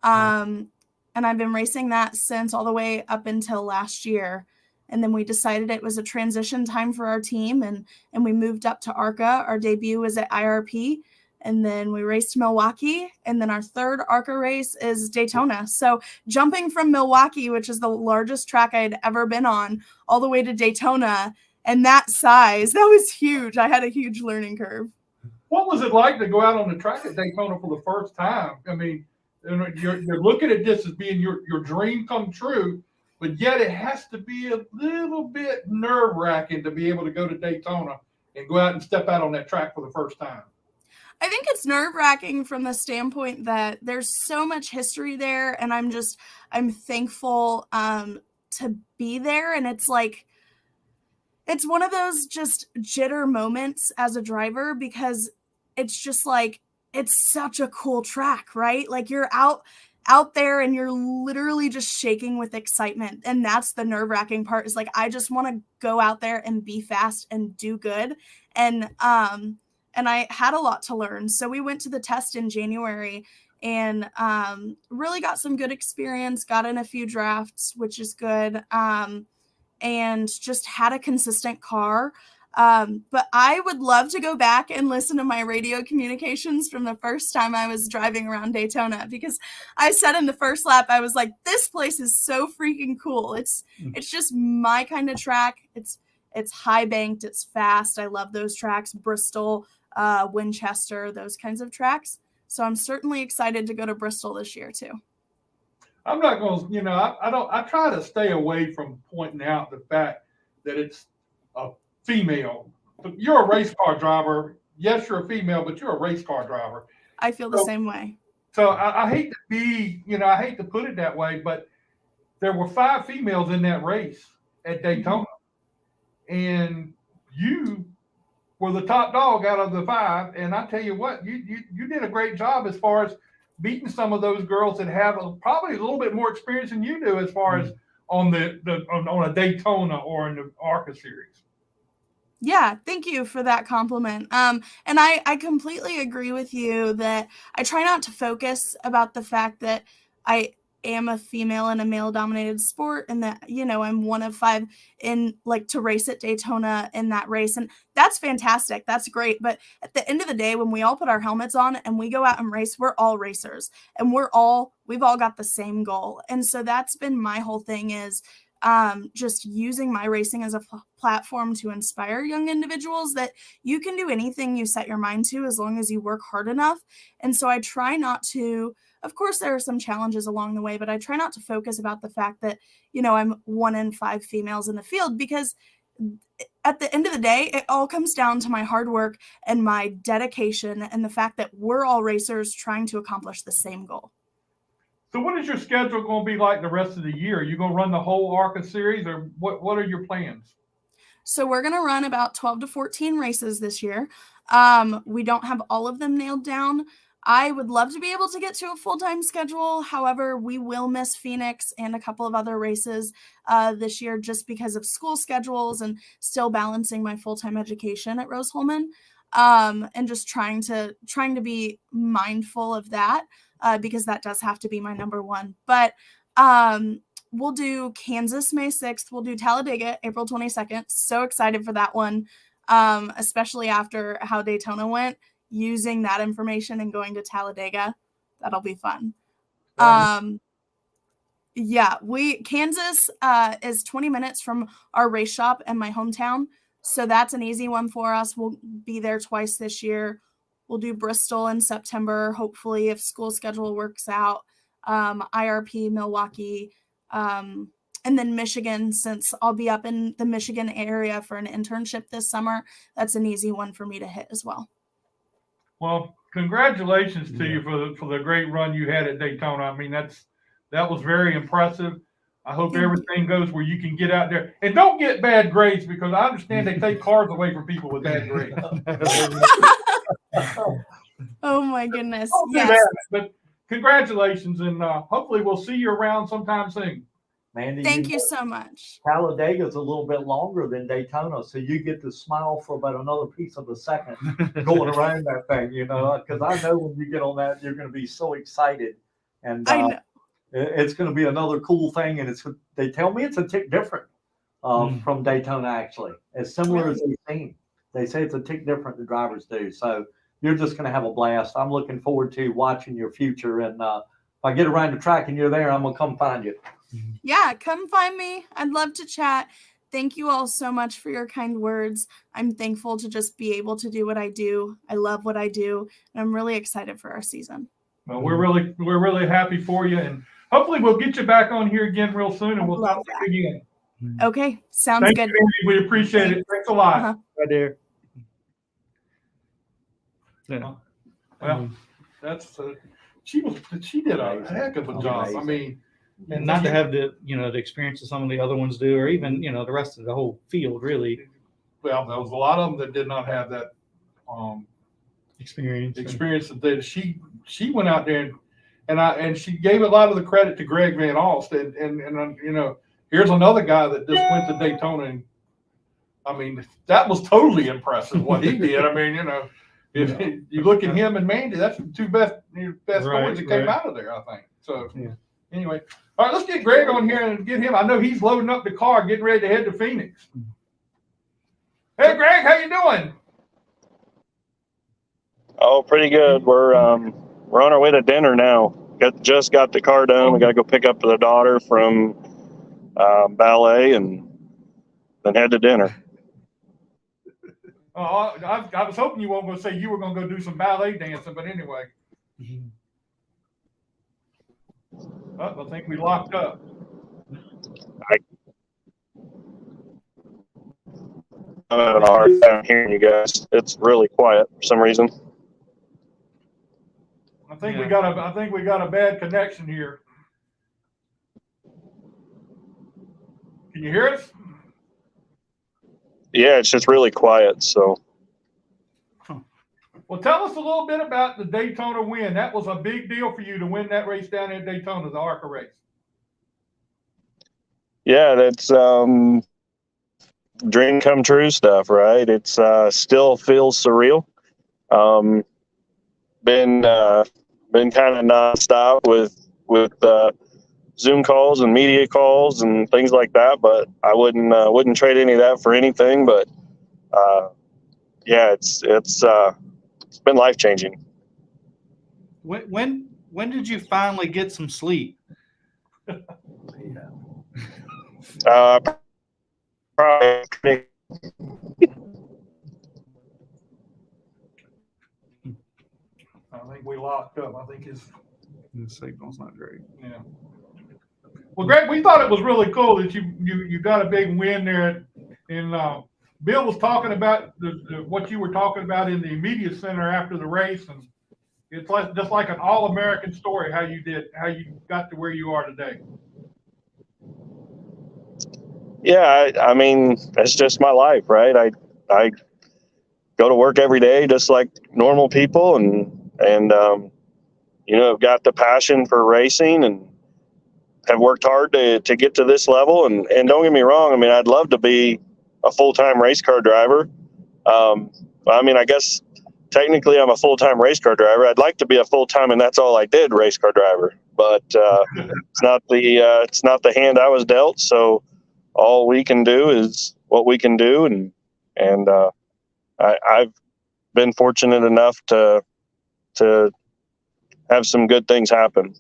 And I've been racing that since all the way up until last year. And then we decided it was a transition time for our team, and we moved up to ARCA. Our debut was at IRP, and then we raced Milwaukee, and then our third ARCA race is Daytona. So jumping from Milwaukee, which is the largest track I had ever been on, all the way to Daytona, and that size, that was huge. I had a huge learning curve. What was it like to go out on the track at Daytona for the first time? I mean, you're looking at this as being your dream come true, but yet it has to be a little bit nerve-wracking to be able to go to Daytona and go out and step out on that track for the first time. I think it's nerve-wracking from the standpoint that there's so much history there, and I'm thankful to be there. And it's like, it's one of those just jitter moments as a driver, because it's just like, it's such a cool track, right? Like you're out there and you're literally just shaking with excitement. And that's the nerve-wracking part, is like, I just want to go out there and be fast and do good. And I had a lot to learn. So we went to the test in January and really got some good experience, got in a few drafts, which is good. And just had a consistent car. But I would love to go back and listen to my radio communications from the first time I was driving around Daytona, because I said in the first lap, I was like, this place is so freaking cool. It's just my kind of track. It's high banked. It's fast. I love those tracks, Bristol, Winchester, those kinds of tracks. So I'm certainly excited to go to Bristol this year too. I'm not going to, I try to stay away from pointing out the fact that it's a female. You're a race car driver. Yes, you're a female, but you're a race car driver. I feel the same way. So I hate to be, I hate to put it that way, but there were 5 females in that race at Daytona. And you were the top dog out of the 5. And I tell you what, you did a great job as far as beating some of those girls that have probably a little bit more experience than you do as far as on on a Daytona or in the ARCA series. Yeah, thank you for that compliment. And I completely agree with you that I try not to focus about the fact that I am a female in a male-dominated sport, and that, I'm one of 5 in to race at Daytona in that race. And that's fantastic. That's great. But at the end of the day, when we all put our helmets on and we go out and race, we're all racers, and we've all got the same goal. And so that's been my whole thing, is just using my racing as a platform to inspire young individuals that you can do anything you set your mind to as long as you work hard enough. And so I try not to, of course, there are some challenges along the way, but I try not to focus about the fact that, I'm 1 in 5 females in the field, because at the end of the day, it all comes down to my hard work and my dedication and the fact that we're all racers trying to accomplish the same goal. So what is your schedule going to be like the rest of the year? Are you going to run the whole ARCA series, or what are your plans? So we're going to run about 12 to 14 races this year. We don't have all of them nailed down. I would love to be able to get to a full-time schedule. However, we will miss Phoenix and a couple of other races this year just because of school schedules and still balancing my full-time education at Rose-Hulman, and just trying to be mindful of that. Because that does have to be my number one. But we'll do Kansas May 6th. We'll do Talladega April 22nd. So excited for that one, especially after how Daytona went. Using that information and going to Talladega, that'll be fun. Kansas is 20 minutes from our race shop and my hometown. So that's an easy one for us. We'll be there twice this year. We'll do Bristol in September, hopefully, if school schedule works out. IRP, Milwaukee, and then Michigan, since I'll be up in the Michigan area for an internship this summer. That's an easy one for me to hit as well. Well, congratulations to you for the great run you had at Daytona. I mean, that was very impressive. I hope everything goes where you can get out there and don't get bad grades, because I understand they take cars away from people with bad grades. Oh my goodness. Don't do Yes. that, but congratulations, and hopefully we'll see you around sometime soon. Mandy, Thank you so much. Talladega's a little bit longer than Daytona, so you get to smile for about another piece of a second going around that thing, you know, because I know when you get on that, you're going to be so excited. And I know. it's going to be another cool thing. And they tell me it's a tick different from Daytona, actually. As similar as they seem. They say it's a tick different, the drivers do. So you're just going to have a blast. I'm looking forward to watching your future. And if I get around the track and you're there, I'm going to come find you. Yeah, come find me. I'd love to chat. Thank you all so much for your kind words. I'm thankful to just be able to do what I do. I love what I do, and I'm really excited for our season. Well, we're really happy for you, and hopefully we'll get you back on here again real soon, and we'll talk again. Okay, sounds Thank good. you, Andy. We appreciate it. Thanks a lot. Right there. Yeah. Well, she did a heck of a job. I mean, And not to have the experience that some of the other ones do, or even the rest of the whole field, really. well, there was a lot of them that did not have that Experience. that she went out there and she gave a lot of the credit to Greg Van Alst, and here's another guy that just went to Daytona, and I mean that was totally impressive what he did. I mean, if you look at him and Mandy, that's the two best stories that came out of there, I think. So anyway, all right, let's get Greg on here and get him. I know he's loading up the car, getting ready to head to Phoenix. Hey, Greg, how you doing? Oh, pretty good. We're on our way to dinner now. Just got the car done. We got to go pick up the daughter from ballet and then head to dinner. I was hoping you weren't going to say you were going to go do some ballet dancing, but anyway. I think we locked up. I'm having a hard time hearing you guys. It's really quiet for some reason. I think we got a bad connection here. Can you hear us? Yeah, it's just really quiet. So. Well, tell us a little bit about the Daytona win. That was a big deal for you to win that race down at Daytona, the ARCA race. Yeah, that's dream come true stuff, right? It's still feels surreal. Been kind of nonstop with Zoom calls and media calls and things like that, but I wouldn't trade any of that for anything. But yeah, it's been life changing. When did you finally get some sleep? Probably. I think we locked up. I think The signal's not great. yeah. Well, Greg, we thought it was really cool that you got a big win there, and Bill was talking about what you were talking about in the media center after the race, and it's just like an all-American story how you got to where you are today. Yeah, I mean, that's just my life, right? I go to work every day just like normal people, and got the passion for racing and have worked hard to get to this level. And don't get me wrong, I mean, I'd love to be a full-time race car driver. I mean, I guess technically I'm a full-time race car driver. I'd like to be a full-time, and that's all I did, race car driver. But it's not the hand I was dealt. So all we can do is what we can do, and I've been fortunate enough to have some good things happen.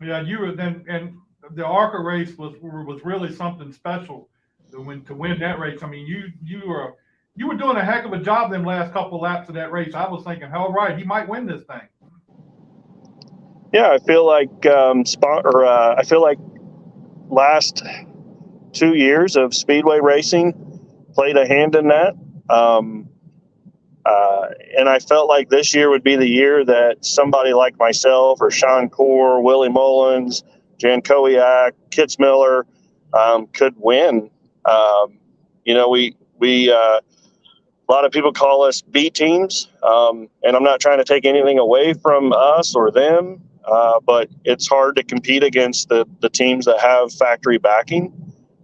Yeah, you were then, and the ARCA race was really something special to win that race. I mean, you you were doing a heck of a job them last couple laps of that race. I was thinking, all right, he might win this thing. Yeah, I feel like I feel like last 2 years of speedway racing played a hand in that. And I felt like this year would be the year that somebody like myself or Sean Core, Willie Mullins, Jan Kowiak, Kitzmiller could win. You know, we a lot of people call us B teams, and I'm not trying to take anything away from us or them, but it's hard to compete against the teams that have factory backing.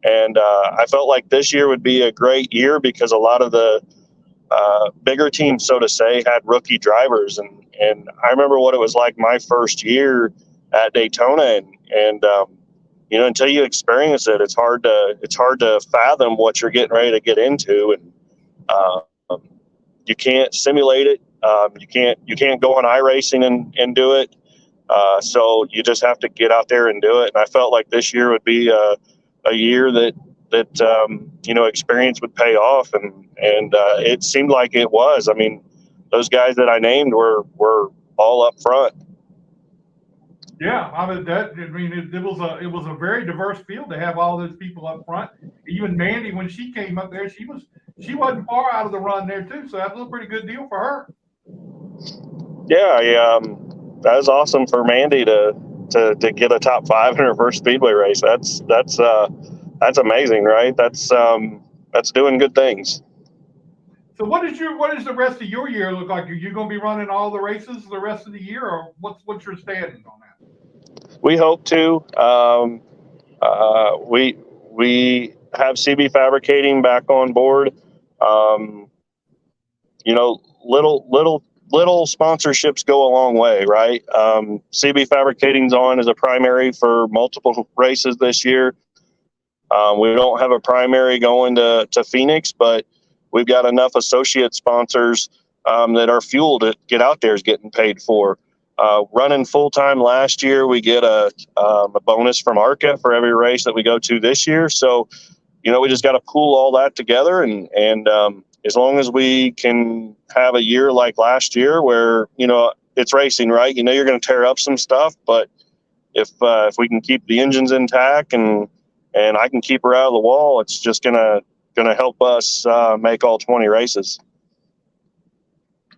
And I felt like this year would be a great year because a lot of the bigger teams, so to say, had rookie drivers. And I remember what it was like my first year at Daytona. And you know, until you experience it, it's hard to fathom what you're getting ready to get into. And you can't simulate it. You can't go on iRacing and do it. So you just have to get out there and do it. And I felt like this year would be a year that you know, experience would pay off, and it seemed like it was. I mean, those guys that I named were all up front. Yeah, it was a very diverse field to have all those people up front. Even Mandy, when she came up there, she wasn't far out of the run there too. So that was a pretty good deal for her. Yeah, that was awesome for Mandy to get a top 5 in her first speedway race. That's amazing, right? That's doing good things. So what does the rest of your year look like? Are you going to be running all the races the rest of the year, or what's your standing on that? We hope to. We have CB Fabricating back on board. You know, little sponsorships go a long way, right? CB Fabricating's on as a primary for multiple races this year. We don't have a primary going to Phoenix, but we've got enough associate sponsors that our fuel to get out there is getting paid for. Running full-time last year, we get a bonus from ARCA for every race that we go to this year. So, you know, we just got to pool all that together. And as long as we can have a year like last year where, you know, it's racing, right? You know, you're going to tear up some stuff, but if we can keep the engines intact and I can keep her out of the wall, it's just gonna help us make all 20 races.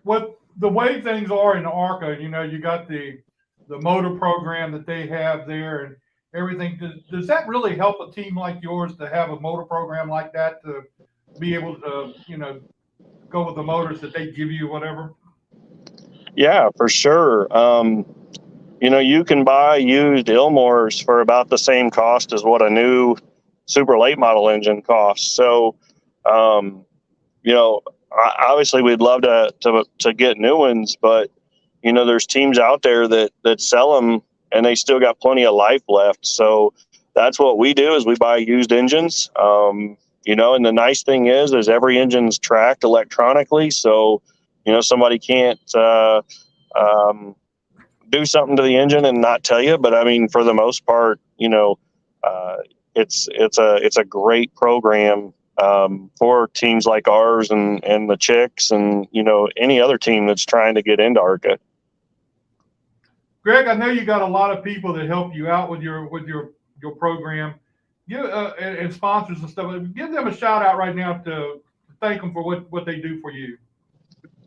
What the way things are in ARCA, you know, you got the motor program that they have there and everything. Does that really help a team like yours to have a motor program like that to be able to, you know, go with the motors that they give you, whatever? Yeah, for sure. You know, you can buy used Ilmores for about the same cost as what a new super late model engine costs. So, you know, obviously we'd love to get new ones, but you know, there's teams out there that sell them and they still got plenty of life left. So that's what we do is we buy used engines. You know, and the nice thing is every engine's tracked electronically. So, you know, somebody can't, do something to the engine and not tell you. But I mean, for the most part, you know, it's a great program for teams like ours and the Chicks and, you know, any other team that's trying to get into ARCA. Greg, I know you got a lot of people that help you out with your program, and sponsors and stuff. Give them a shout out right now to thank them for what they do for you.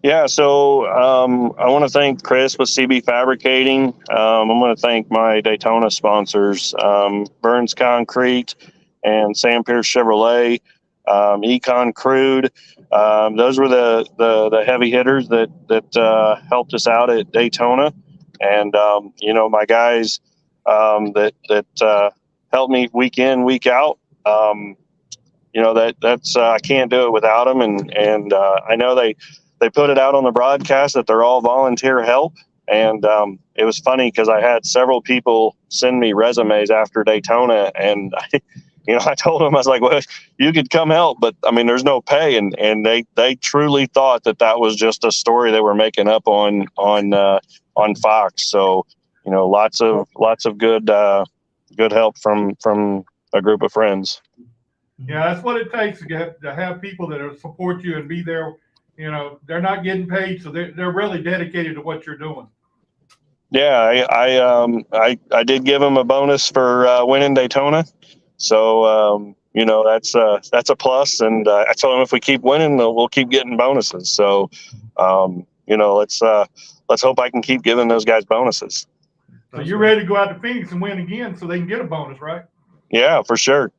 Yeah, so I want to thank Chris with CB Fabricating. I'm going to thank my Daytona sponsors, Burns Concrete and Sam Pierce Chevrolet, Econ Crude. Those were the heavy hitters that helped us out at Daytona. And, you know, my guys that help me week in, week out. You know, that's I can't do it without them. And I know they put it out on the broadcast that they're all volunteer help. And it was funny because I had several people send me resumes after Daytona. And, you know, I told them, I was like, well, you could come help, but I mean, there's no pay. And they truly thought that was just a story they were making up on Fox. So, you know, lots of good help from a group of friends. Yeah, that's what it takes to have people that are support you and be there. You know, they're not getting paid, so they're really dedicated to what you're doing. Yeah, I did give him a bonus for winning Daytona, so you know that's a plus. And I told him if we keep winning, we'll keep getting bonuses. So you know, let's hope I can keep giving those guys bonuses. So you're ready to go out to Phoenix and win again, so they can get a bonus, right? Yeah, for sure.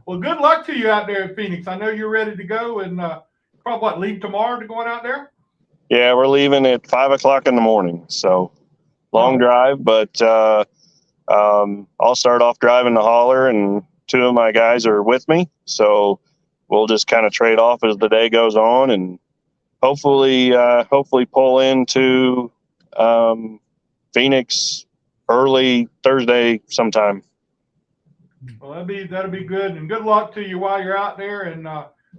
Well, good luck to you out there in Phoenix. I know you're ready to go, and probably leave tomorrow to going out there. Yeah, we're leaving at 5 o'clock in the morning, so long drive, but I'll start off driving the hauler, and 2 of my guys are with me, so we'll just kind of trade off as the day goes on, and hopefully pull into Phoenix early Thursday sometime. Well, that'll be good, and good luck to you while you're out there, and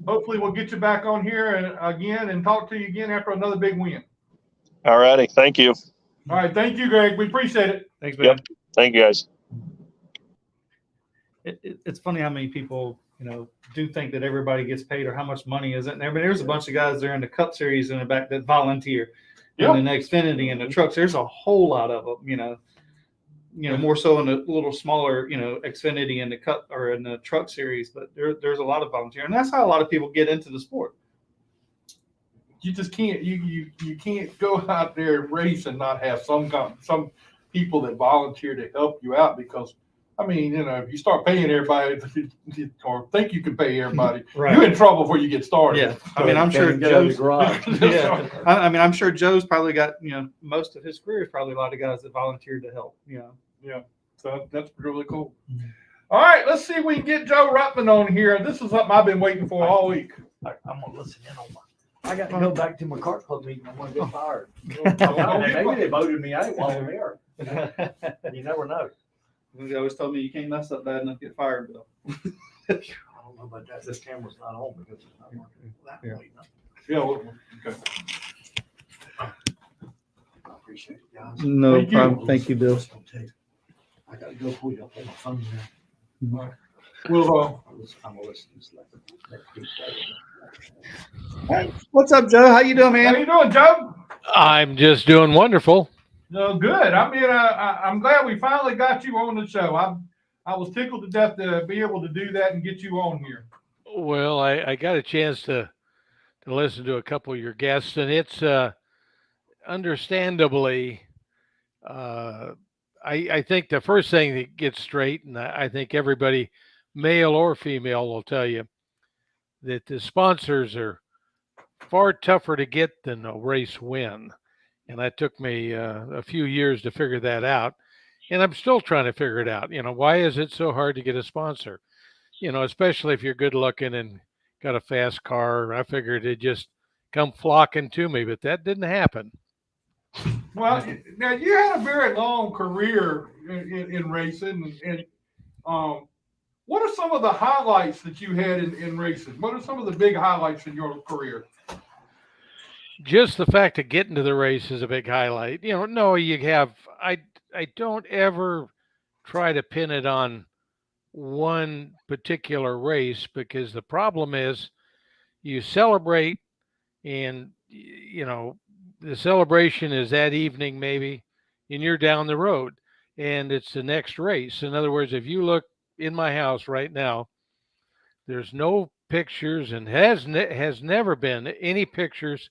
hopefully we'll get you back on here again and talk to you again after another big win. All righty, thank you. All right, thank you, Greg. We appreciate it. Thanks, man. Yep. Thank you, guys. It's funny how many people, you know, do think that everybody gets paid or how much money is it. And there's a bunch of guys there in the Cup Series in the back that volunteer. Yep. And in the Xfinity and the trucks, there's a whole lot of them, you know, more so in the little smaller, you know, Xfinity and the Cup or in the Truck Series. But there's a lot of volunteer, and that's how a lot of people get into the sport. You just can't you can't go out there and race and not have some people that volunteer to help you out, because I mean, you know, if you start paying everybody or think you can pay everybody, Right. You're in trouble before you get started. Yeah, I mean, I'm sure Joe's Joe's. Yeah, I mean, I'm sure Joe's probably got, you know, most of his career is probably a lot of guys that volunteered to help. You know. Yeah, so that's really cool. All right, let's see if we can get Joe Ruttman on here. This is something I've been waiting for all week. I'm gonna listen in on I got to go back to my kart club meeting. I'm gonna get fired. Okay. Maybe they voted me out while I'm there. You never know. They always told me you can't mess up bad enough to get fired, Bill. I don't know about that. This camera's not on because it's not working. That Yeah. way, no. Yeah, well, okay. I appreciate it, guys. No Thank you. problem. Thank you, Bill. I gotta go pull you up on my phone now. Well, I'm gonna listen to this next week. Hey, what's up, Joe? How you doing, how man? you doing, Joe? I'm just doing wonderful. No, good. I mean, I'm glad we finally got you on the show. I was tickled to death to be able to do that and get you on here. Well, I got a chance to listen to a couple of your guests, and it's understandably, I think the first thing that gets straight, and I think everybody, male or female, will tell you that the sponsors are far tougher to get than a race win. And that took me a few years to figure that out. And I'm still trying to figure it out. You know, why is it so hard to get a sponsor? You know, especially if you're good looking and got a fast car. I figured it'd just come flocking to me, but that didn't happen. Well, now you had a very long career in racing, and what are some of the highlights that you had in racing? What are some of the big highlights in your career? Just the fact of getting to the race is a big highlight. You know, no, you have, I don't ever try to pin it on one particular race, because the problem is you celebrate and, you know, the celebration is that evening maybe, and you're down the road and it's the next race. In other words, if you look in my house right now, there's no pictures and has never been any pictures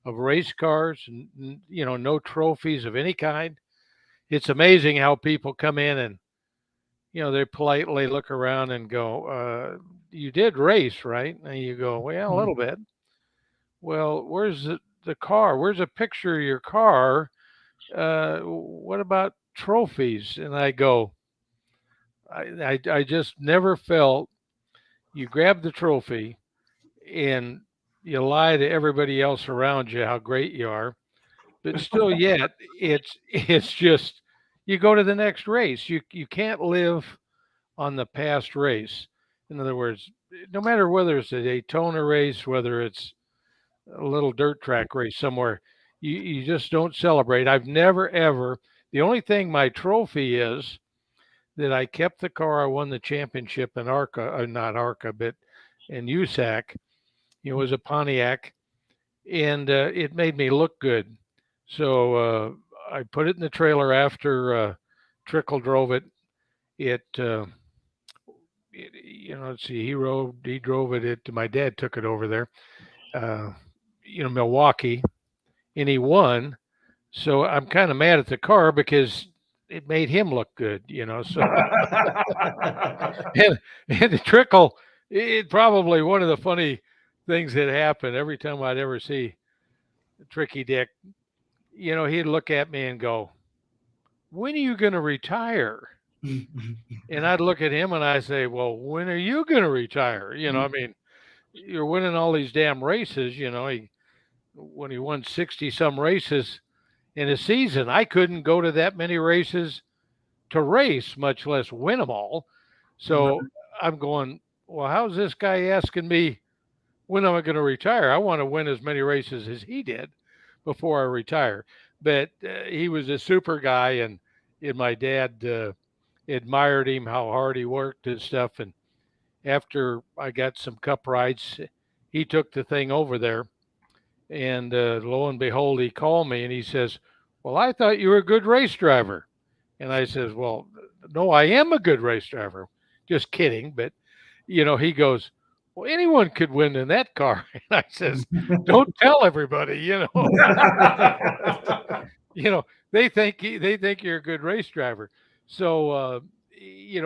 of race cars, and, you know, no trophies of any kind. It's amazing how people come in and, you know, they politely look around and go, you did race, right? And you go, well, a little bit. Well, where's the car? Where's a picture of your car? What about trophies? And I go, I just never felt you grab the trophy and you lie to everybody else around you how great you are, but still yet it's just, you go to the next race. You can't live on the past race. In other words, no matter whether it's a Daytona race, whether it's a little dirt track race somewhere, you just don't celebrate. I've never ever, the only thing my trophy is that I kept the car. I won the championship in ARCA, not ARCA, but in USAC. It was a Pontiac, and it made me look good. So I put it in the trailer after Trickle drove it. Let's see, he drove it. My dad took it over there, Milwaukee, and he won. So I'm kind of mad at the car because it made him look good, So and the Trickle, it probably one of the funny things that happened every time I'd ever see Tricky Dick. He'd look at me and go, "When are you going to retire?" And I'd look at him and I say, "Well, when are you going to retire?" I mean, you're winning all these damn races. When he won 60 some races in a season, I couldn't go to that many races to race, much less win them all. So I'm going, well, how's this guy asking me when am I going to retire? I want to win as many races as he did before I retire. But he was a super guy, and my dad admired him, how hard he worked and stuff. And after I got some cup rides, he took the thing over there. And lo and behold, he called me and he says, "Well, I thought you were a good race driver." And I says, "Well, no, I am a good race driver." Just kidding. But, he goes, "Well, anyone could win in that car." And I says, "Don't tell everybody, they think you're a good race driver." So,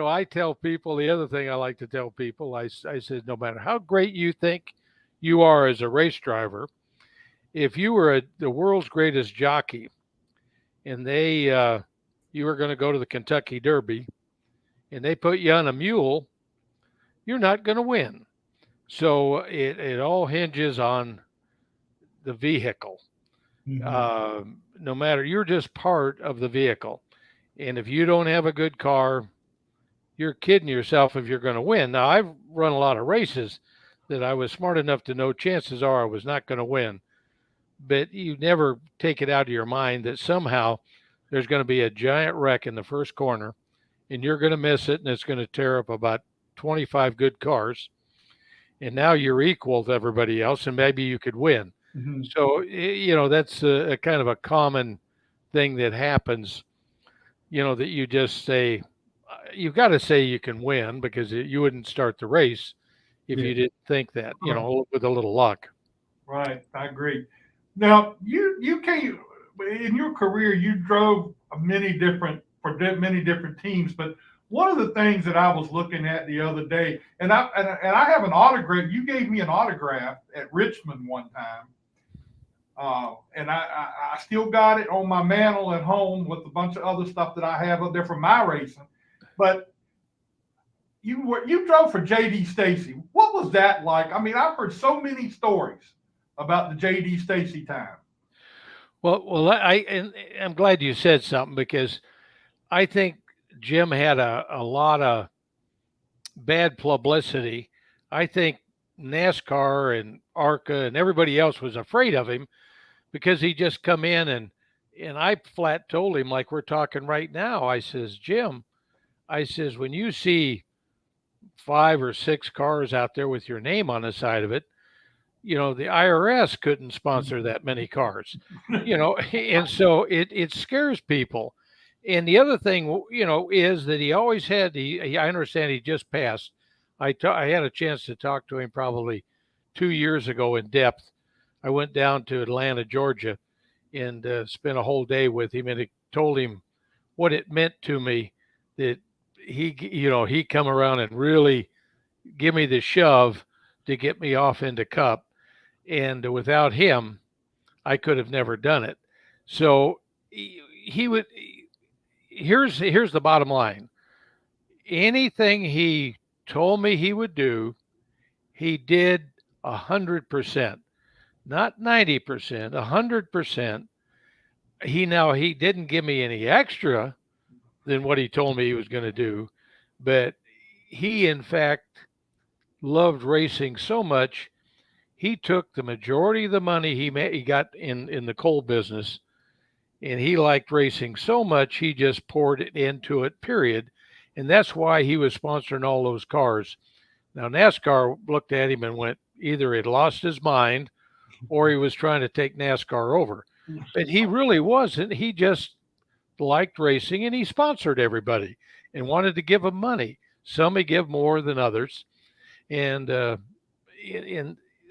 I tell people, the other thing I like to tell people, I said, no matter how great you think you are as a race driver, if you were the world's greatest jockey and you were going to go to the Kentucky Derby and they put you on a mule, you're not going to win. So it all hinges on the vehicle. No matter, you're just part of the vehicle. And if you don't have a good car, you're kidding yourself if you're going to win. Now, I've run a lot of races that I was smart enough to know chances are I was not going to win. But you never take it out of your mind that somehow there's going to be a giant wreck in the first corner and you're going to miss it and it's going to tear up about 25 good cars. And now you're equal to everybody else and maybe you could win. So, that's a kind of a common thing that happens, that you just say, you've got to say you can win because you wouldn't start the race if you didn't think that, with a little luck. Right. I agree. Now, you came in your career, you drove many different teams, but one of the things that I was looking at the other day, and I have an autograph. You gave me an autograph at Richmond one time, and I still got it on my mantle at home with a bunch of other stuff that I have up there from my racing. But you drove for J.D. Stacy. What was that like? I mean, I've heard so many stories about the J.D. Stacy time. Well, I'm glad you said something because I think Jim had a lot of bad publicity. I think NASCAR and ARCA and everybody else was afraid of him because he just come in and I flat told him, like we're talking right now, I says, "Jim," I says, "when you see 5 or 6 cars out there with your name on the side of it, the IRS couldn't sponsor that many cars, and so it scares people." And the other thing, is that he always had, I understand he just passed. I had a chance to talk to him probably 2 years ago in depth. I went down to Atlanta, Georgia, and spent a whole day with him, and I told him what it meant to me that he come around and really give me the shove to get me off into Cup. And without him, I could have never done it. So here's the bottom line. Anything he told me he would do, he did 100%, not 90%, 100%. He didn't give me any extra than what he told me he was going to do, but he in fact loved racing so much. He took the majority of the money he got in the coal business, and he liked racing so much he just poured it into it, period. And that's why he was sponsoring all those cars. Now, NASCAR looked at him and went, either he'd lost his mind or he was trying to take NASCAR over. But he really wasn't. He just liked racing, and he sponsored everybody and wanted to give them money. Some he give more than others. And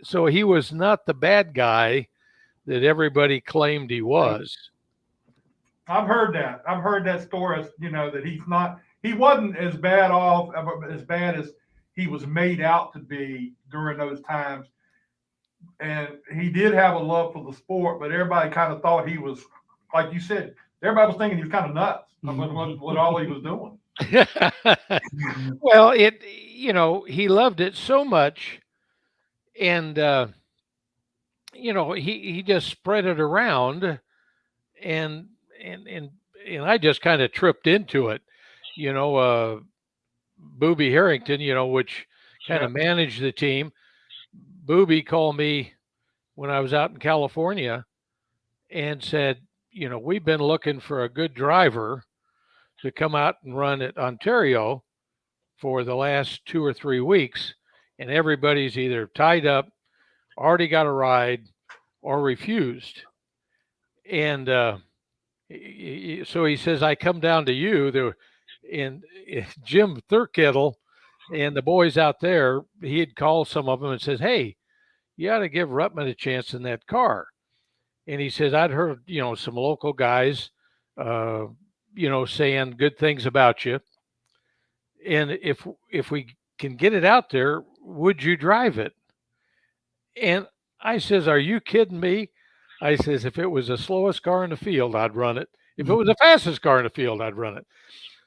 so he was not the bad guy that everybody claimed he was. I've heard that. I've heard that story, that he wasn't as bad as he was made out to be during those times. And he did have a love for the sport, but everybody kind of thought he was, like you said, everybody was thinking he was kind of nuts with all he was doing. Well, he loved it so much, and he just spread it around, and I just kind of tripped into it. Booby Harrington, which kind of managed the team. Booby called me when I was out in California and said, we've been looking for a good driver to come out and run at Ontario for the last 2 or 3 weeks, and everybody's either tied up, already got a ride, or refused. And so he says, I come down to you. And Jim Thurkettle and the boys out there, he had called some of them and says, hey, you ought to give Ruttman a chance in that car. And he says, I'd heard, some local guys, saying good things about you. And if we can get it out there, would you drive it? And I says, are you kidding me? I says, if it was the slowest car in the field, I'd run it. If it was the fastest car in the field, I'd run it.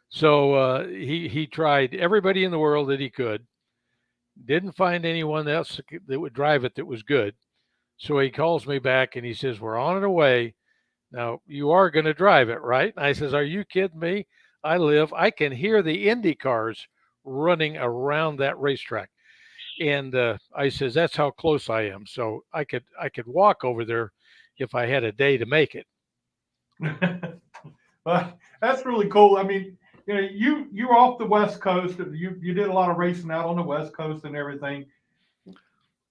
So he tried everybody in the world that he could. Didn't find anyone else that would drive it that was good. So he calls me back and he says, we're on our way. Now, you are going to drive it, right? And I says, are you kidding me? I can hear the Indy cars running around that racetrack. And I says, that's how close I am. So I could walk over there if I had a day to make it. Well, that's really cool. I mean, you're off the West Coast. You did a lot of racing out on the West Coast and everything.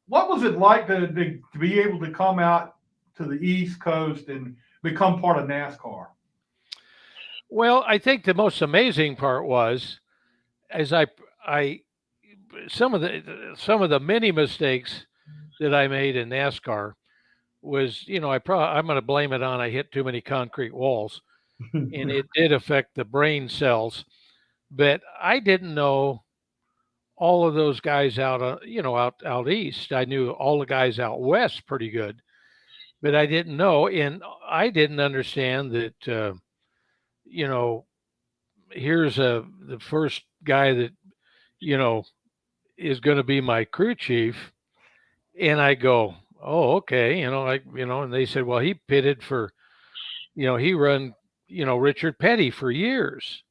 What was it like to be able to come out to the East Coast and become part of NASCAR? Well, I think the most amazing part was, as some of the many mistakes that I made in NASCAR was, I'm going to blame it on I hit too many concrete walls, and it did affect the brain cells. But I didn't know all of those guys out east. I knew all the guys out west pretty good, but I didn't know, and I didn't understand that. Here's the first guy that is going to be my crew chief, and I go, oh, okay, and they said, well, he pitted for, he run, Richard Petty for years,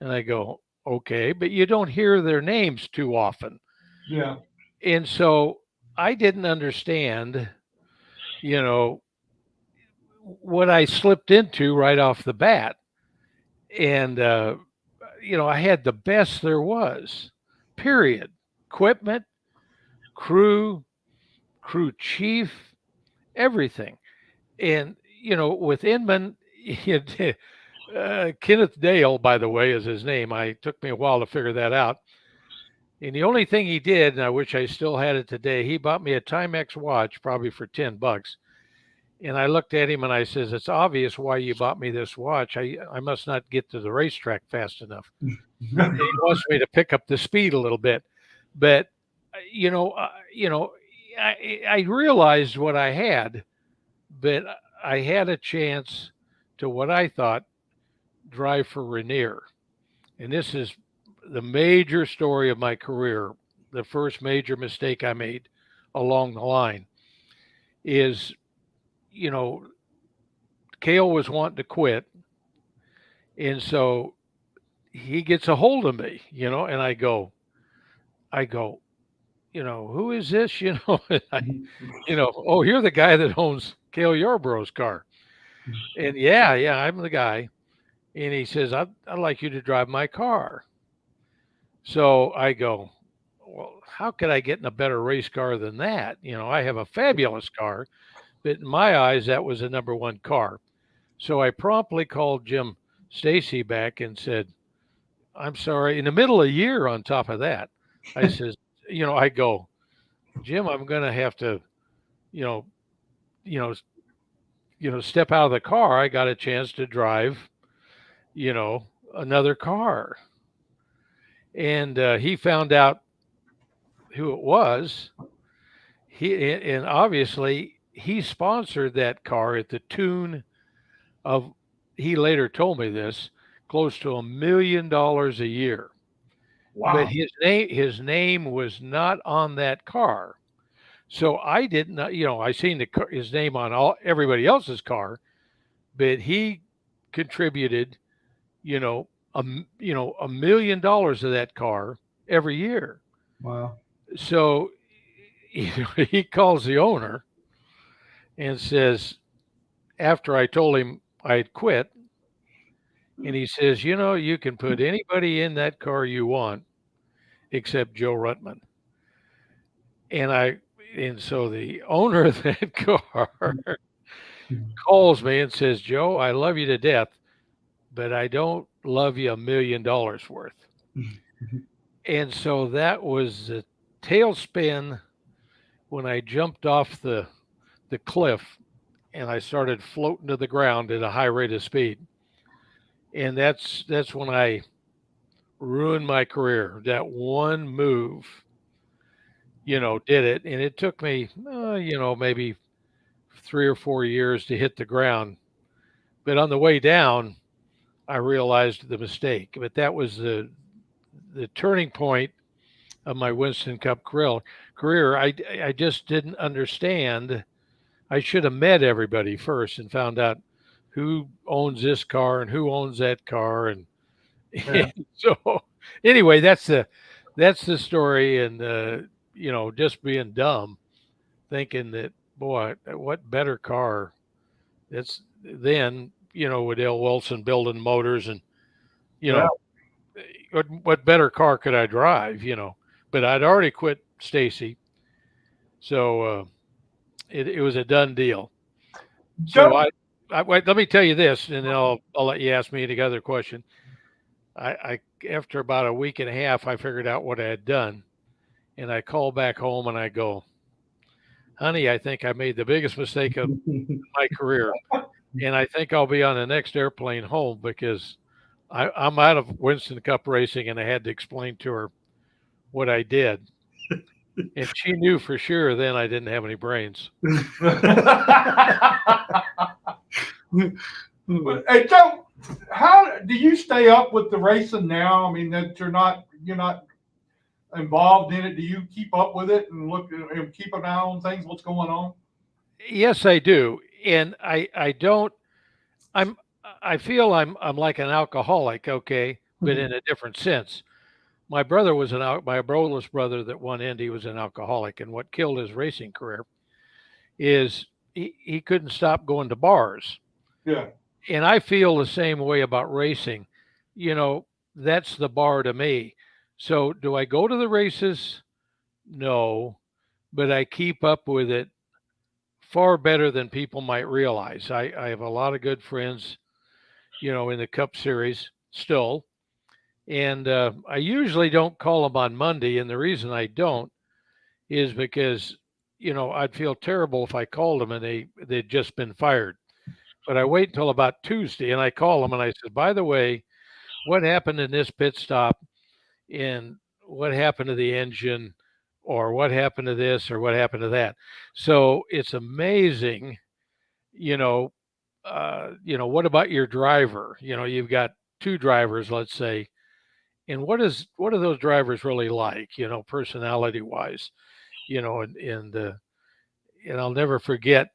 and I go, okay, but you don't hear their names too often. Yeah. And so I didn't understand, what I slipped into right off the bat. And, I had the best there was, period. Equipment, crew chief, everything. And, with Inman, Kenneth Dale, by the way, is his name. It took me a while to figure that out. And the only thing he did, and I wish I still had it today, he bought me a Timex watch, probably for $10. And I looked at him and I says, it's obvious why you bought me this watch. I must not get to the racetrack fast enough. He wants me to pick up the speed a little bit. But, I realized what I had, but I had a chance to what I thought drive for Rainier. And this is the major story of my career. The first major mistake I made along the line is, Cale was wanting to quit. And so he gets a hold of me, and I go, who is this? Oh, you're the guy that owns Cale Yarborough's car. And yeah, I'm the guy. And he says, I'd like you to drive my car. So I go, well, how could I get in a better race car than that? I have a fabulous car, but in my eyes, that was a number one car. So I promptly called Jim Stacy back and said, I'm sorry. In the middle of the year, on top of that, I says, I go, Jim, I'm going to have to, you know, you know, step out of the car. I got a chance to drive, another car. And he found out who it was. And obviously he sponsored that car at the tune of, he later told me this, close to $1 million a year. Wow. But his name was not on that car. So I didn't, I seen his name on everybody else's car, but he contributed, $1 million of that car every year. Wow. So he calls the owner and says, after I told him I'd quit, and he says, you can put anybody in that car you want except Joe RUTTMAN. And so the owner of that car calls me and says, Joe, I love you to death, but I don't love you $1 million worth. And so that was the tailspin when I jumped off the cliff and I started floating to the ground at a high rate of speed. And that's when I ruined my career. That one move, did it. And it took me, maybe 3 or 4 years to hit the ground. But on the way down, I realized the mistake. But that was the turning point of my Winston Cup career. I just didn't understand. I should have met everybody first and found out who owns this car and who owns that car. And, and so anyway, that's the story. And, just being dumb, thinking that, boy, what better car that's then, with L. Wilson building motors and, what better car could I drive, but I'd already quit Stacy. So it was a done deal. So wait, let me tell you this, and then I'll let you ask me any other question. I after about a week and a half, I figured out what I had done, and I called back home and I go, honey, I think I made the biggest mistake of my career, and I think I'll be on the next airplane home because I'm out of Winston Cup racing, and I had to explain to her what I did. And she knew for sure then I didn't have any brains. Hey, Joe, how do you stay up with the racing now? I mean, that you're not involved in it. Do you keep up with it and look and keep an eye on things? What's going on? Yes, I do. And I don't. I feel I'm like an alcoholic, okay, but in a different sense. My brother was my oldest brother that won Indy was an alcoholic, and what killed his racing career is he couldn't stop going to bars. Yeah. And I feel the same way about racing. That's the bar to me. So do I go to the races? No, but I keep up with it far better than people might realize. I have a lot of good friends, in the Cup Series still. And I usually don't call them on Monday. And the reason I don't is because, I'd feel terrible if I called them and they'd just been fired. But I wait until about Tuesday and I call them and I said, by the way, what happened in this pit stop and what happened to the engine or what happened to this or what happened to that? So it's amazing, what about your driver? You've got 2 drivers, let's say. And what are those drivers really like, personality wise, and I'll never forget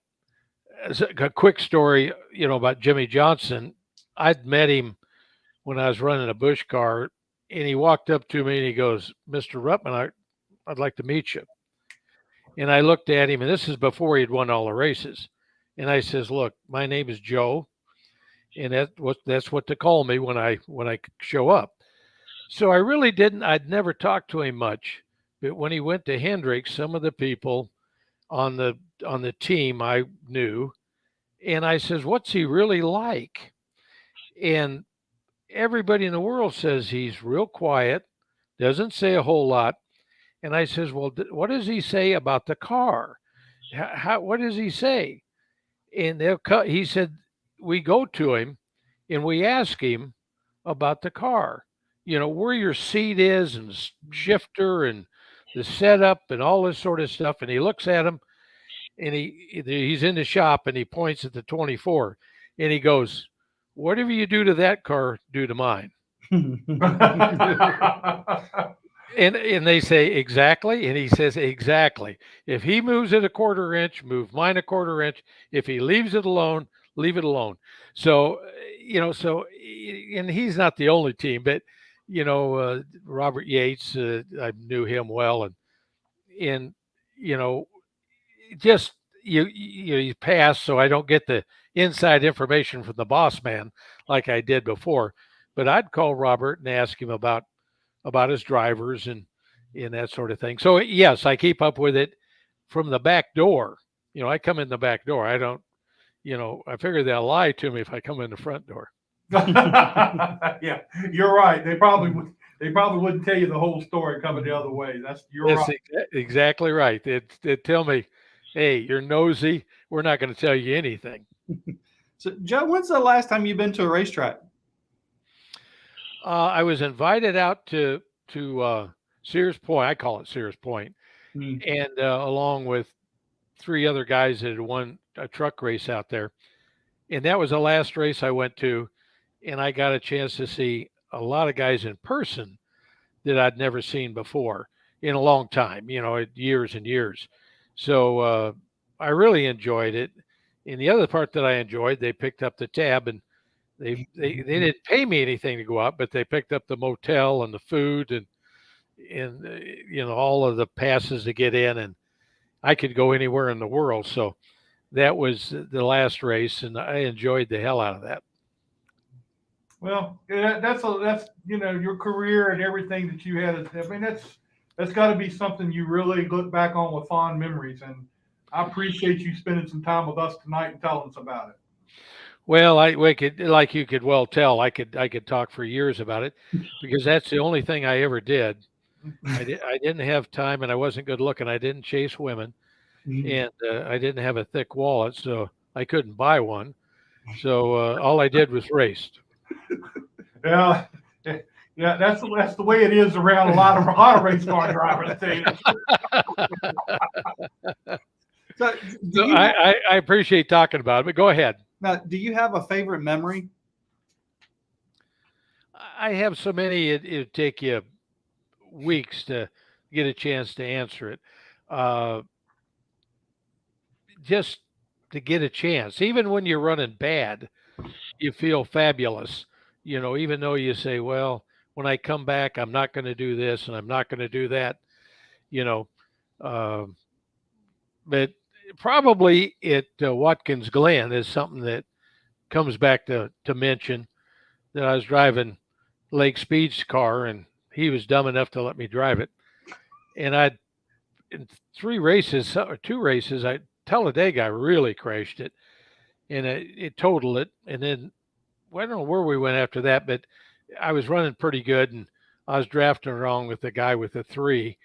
a quick story, about Jimmy Johnson. I'd met him when I was running a Busch car and he walked up to me and he goes, Mr. RUTTMAN, I'd like to meet you. And I looked at him, and this is before he'd won all the races. And I says, look, my name is Joe. And that's what to call me when I show up. So I really didn't. I'd never talked to him much, but when he went to Hendricks, some of the people on the team I knew, and I says, "What's he really like?" And everybody in the world says he's real quiet, doesn't say a whole lot. And I says, "Well, what does he say about the car? What does he say?" And he said, "We go to him and we ask him about the car, where your seat is and shifter and the setup and all this sort of stuff." And he looks at him and he's in the shop and he points at the 24 and he goes, "Whatever you do to that car, do to mine." And they say, "Exactly." And he says, "Exactly. If he moves it a quarter inch, move mine a quarter inch. If he leaves it alone, leave it alone." So, and he's not the only team, but, Robert Yates, I knew him well. And, you know, just you pass, so I don't get the inside information from the boss man like I did before. But I'd call Robert and ask him about his drivers and that sort of thing. So yes, I keep up with it from the back door. I come in the back door. I don't, I figure they'll lie to me if I come in the front door. Yeah, you're right. They probably wouldn't tell you the whole story coming the other way. That's right. Exactly right. They'd tell me, "Hey, you're nosy. We're not going to tell you anything." So, Joe, when's the last time you've been to a racetrack? I was invited out to Sears Point. I call it Sears Point, and along with 3 other guys that had won a truck race out there, and that was the last race I went to, and I got a chance to see a lot of guys in person that I'd never seen before in a long time. Years and years. So I really enjoyed it. And the other part that I enjoyed, they picked up the tab and they didn't pay me anything to go out, but they picked up the motel and the food and all of the passes to get in, and I could go anywhere in the world. So that was the last race, and I enjoyed the hell out of that. Well, that's your career and everything that you had. I mean, that's got to be something you really look back on with fond memories. And I appreciate you spending some time with us tonight and telling us about it. Well, like you could well tell, I could talk for years about it because that's the only thing I ever did. I didn't have time, and I wasn't good looking. I didn't chase women, and I didn't have a thick wallet, so I couldn't buy one. So all I did was raced. Yeah, that's the way it is around a lot of race car drivers. So I appreciate talking about it, but go ahead. Now, do you have a favorite memory? I have so many, it'd take you weeks to get a chance to answer it. Just to get a chance. Even when you're running bad, you feel fabulous. Even though you say, "Well, when I come back, I'm not going to do this and I'm not going to do that." But probably at Watkins Glen is something that comes back to mention, that I was driving Lake Speed's car and he was dumb enough to let me drive it. And in 2 races, Talladega really crashed it, and it totaled it. And then I don't know where we went after that, but I was running pretty good and I was drafting wrong with the guy with the 3.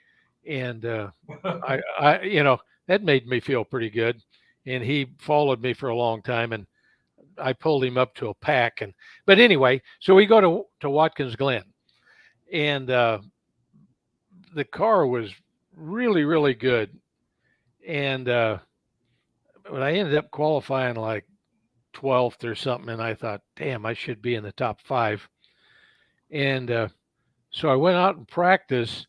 And I that made me feel pretty good. And he followed me for a long time, and I pulled him up to a pack. But anyway, so we go to Watkins Glen, and the car was really, really good. And when I ended up qualifying like 12th or something, and I thought, damn, I should be in the top 5. And so I went out and practiced,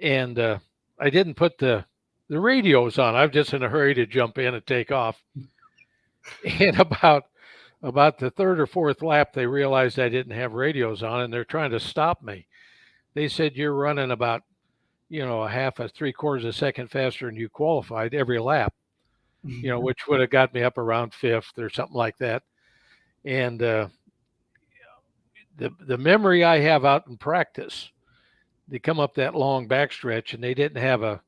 and I didn't put the radios on. I was just in a hurry to jump in and take off. And about the 3rd or 4th lap, they realized I didn't have radios on, and they're trying to stop me. They said, "You're running about, a half a 3/4 of a second faster than you qualified every lap," which would have got me up around 5th or something like that. And the memory I have out in practice, they come up that long backstretch and they didn't have a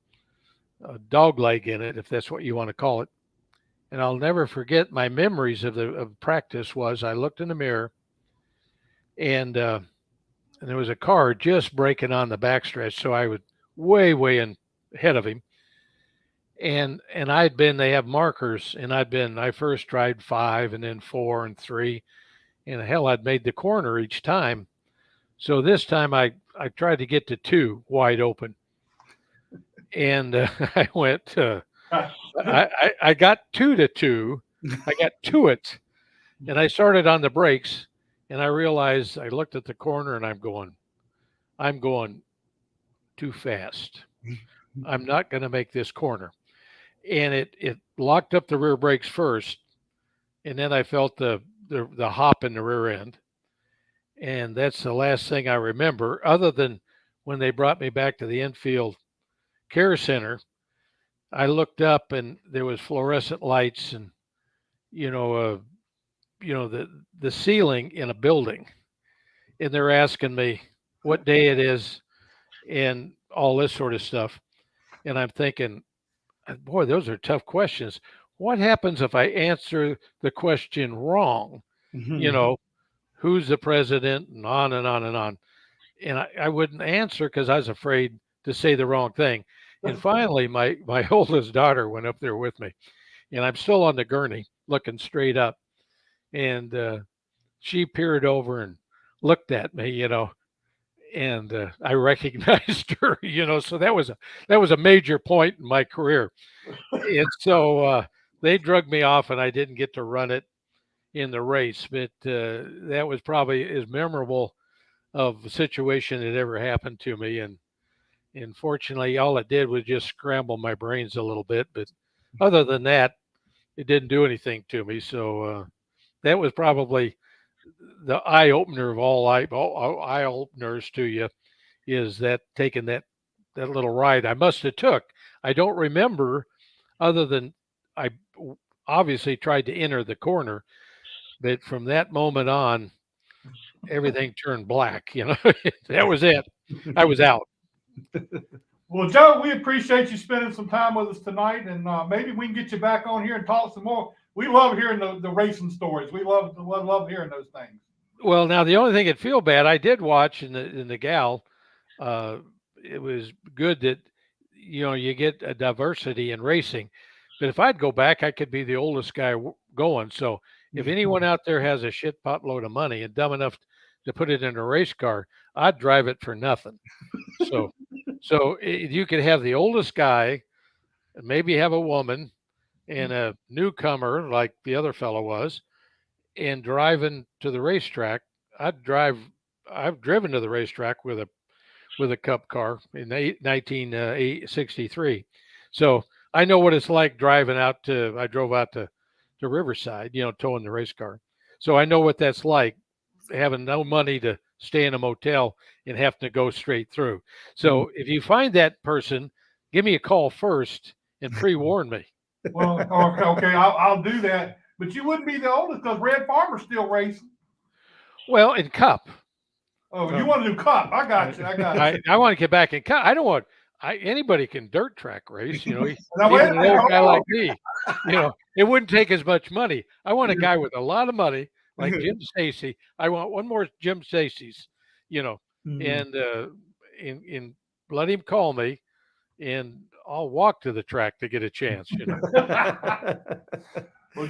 dog leg in it, if that's what you want to call it. And I'll never forget my memories of practice was I looked in the mirror and there was a car just braking on the backstretch. So I was way ahead of him. And they have markers, and I first tried 5 and then 4 and 3. And hell, I'd made the corner each time. So this time I tried to get to 2 wide open. And I went, I got 2 to 2. I got to it. And I started on the brakes, and I realized I looked at the corner and I'm going too fast. I'm not going to make this corner. And it locked up the rear brakes first. And then I felt the hop in the rear end. And that's the last thing I remember, other than when they brought me back to the infield care center. I looked up and there was fluorescent lights and, the ceiling in a building. And they're asking me what day it is and all this sort of stuff. And I'm thinking, boy, those are tough questions. What happens if I answer the question wrong? Who's the president, and on and on and on. And I wouldn't answer because I was afraid to say the wrong thing. And finally, my oldest daughter went up there with me, and I'm still on the gurney looking straight up. And she peered over and looked at me, and I recognized her, so that was a major point in my career. And so they drug me off and I didn't get to run it in the race, but that was probably as memorable of a situation that ever happened to me. And fortunately, all it did was just scramble my brains a little bit. But other than that, it didn't do anything to me. So that was probably the eye opener of all eye openers to you, is that taking that little ride I must have took. I don't remember, other than I obviously tried to enter the corner, but from that moment on, everything turned black. That was it. I was out. Well, Joe, we appreciate you spending some time with us tonight, and maybe we can get you back on here and talk some more. We love hearing the racing stories. We love hearing those things. Well, now the only thing that feel bad, I did watch in the gal. It was good that you get a diversity in racing. But if I'd go back, I could be the oldest guy going. So if anyone out there has a shit pot load of money and dumb enough to put it in a race car, I'd drive it for nothing. So you could have the oldest guy, and maybe have a woman and a newcomer like the other fellow was, and driving to the racetrack. I've driven to the racetrack with a cup car in 1963. So I know what it's like driving I drove out to Riverside, towing the race car. So I know what that's like, having no money to stay in a motel and having to go straight through. So if you find that person, give me a call first and pre-warn me. Well, okay, I'll do that. But you wouldn't be the oldest because Red Farmer's still racing. Well, in Cup. Oh, you want to do Cup? I got you. I want to get back in Cup. I don't want. Anybody can dirt track race, Now, even an old guy like me. It wouldn't take as much money. I want a guy with a lot of money, like Jim Stacy. I want one more Jim Stacy's, and let him call me, and I'll walk to the track to get a chance. Well,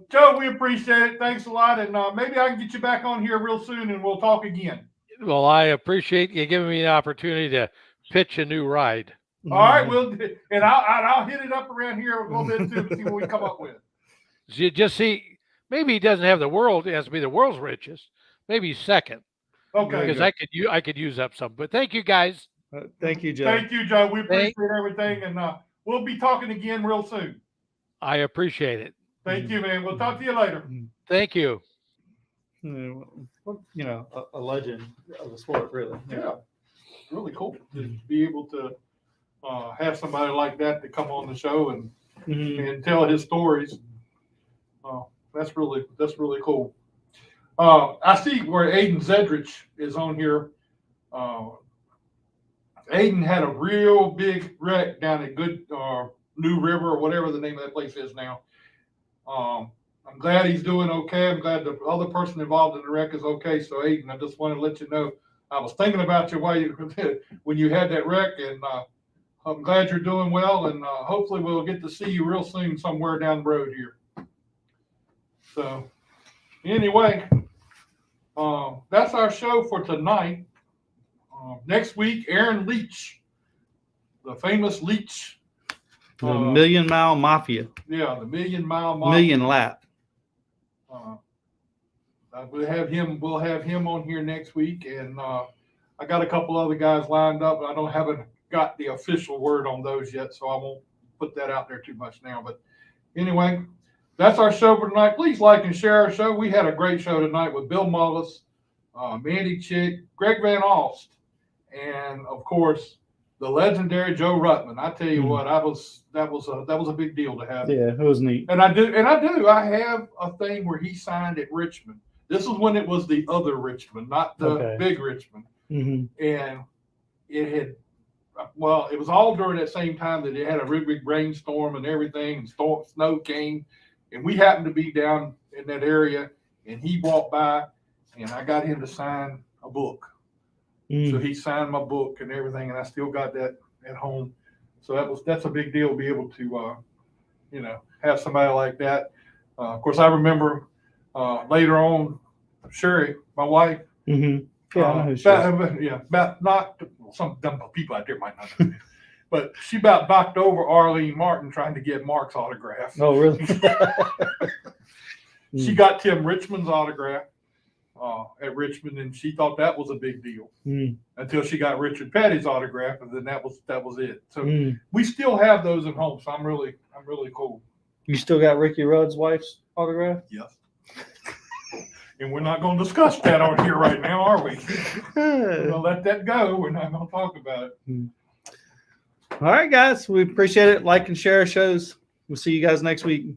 Joe, we appreciate it. Thanks a lot, and maybe I can get you back on here real soon, and we'll talk again. Well, I appreciate you giving me the opportunity to pitch a new ride. All right, and I'll hit it up around here a little bit too to see what we come up with. You just see, maybe he doesn't have the world. He has to be the world's richest. Maybe second. Okay. Because I could use up some. But thank you, guys. Thank you, Joe. Thank you, Joe. We appreciate everything, and we'll be talking again real soon. I appreciate it. Thank you, man. We'll talk to you later. Thank you. A legend of the sport, really. Yeah. Really cool to be able to have somebody like that to come on the show and tell his stories. That's really cool. I see where Aiden Zedrich is on here. Aiden had a real big wreck down at New River or whatever the name of that place is now. I'm glad he's doing okay. I'm glad the other person involved in the wreck is okay. So Aiden, I just want to let you know, I was thinking about you when you had that wreck, and I'm glad you're doing well, and hopefully we'll get to see you real soon somewhere down the road here. So anyway, that's our show for tonight. Next week, Aaron Leach, the famous Leach. The Million Mile Mafia. Yeah, the Million Mile Mafia. Million Lap. We'll have him on here next week, and I got a couple other guys lined up. I haven't got the official word on those yet, so I won't put that out there too much now. But anyway, that's our show for tonight. Please like and share our show. We had a great show tonight with Bill Mullis, Mandy Chick, Greg Van Alst, and of course the legendary Joe Ruttman. I tell you what, that was a big deal to have. Yeah, it was neat. And I have a thing where he signed at Richmond. This is when it was the other Richmond, not the big Richmond. Mm-hmm. And it was all during that same time that it had a really big rainstorm and everything, and snow came, and we happened to be down in that area, and he walked by, and I got him to sign a book. So he signed my book and everything, and I still got that at home. So that's a big deal to be able to, have somebody like that. Of course, I remember later on, Sherry, my wife. Mm-hmm. Yeah, I know who she is. About not some dumb people out there might not know this, but she about knocked over Arlene Martin trying to get Mark's autograph. Oh, really? She got Tim Richmond's autograph at Richmond, and she thought that was a big deal until she got Richard Petty's autograph, and then that was it. So we still have those at home. So I'm really cool. You still got Ricky Rudd's wife's autograph? Yes. And we're not going to discuss that on here right now, are we? We're going to let that go. We're not going to talk about it. All right, guys. We appreciate it. Like and share our shows. We'll see you guys next week.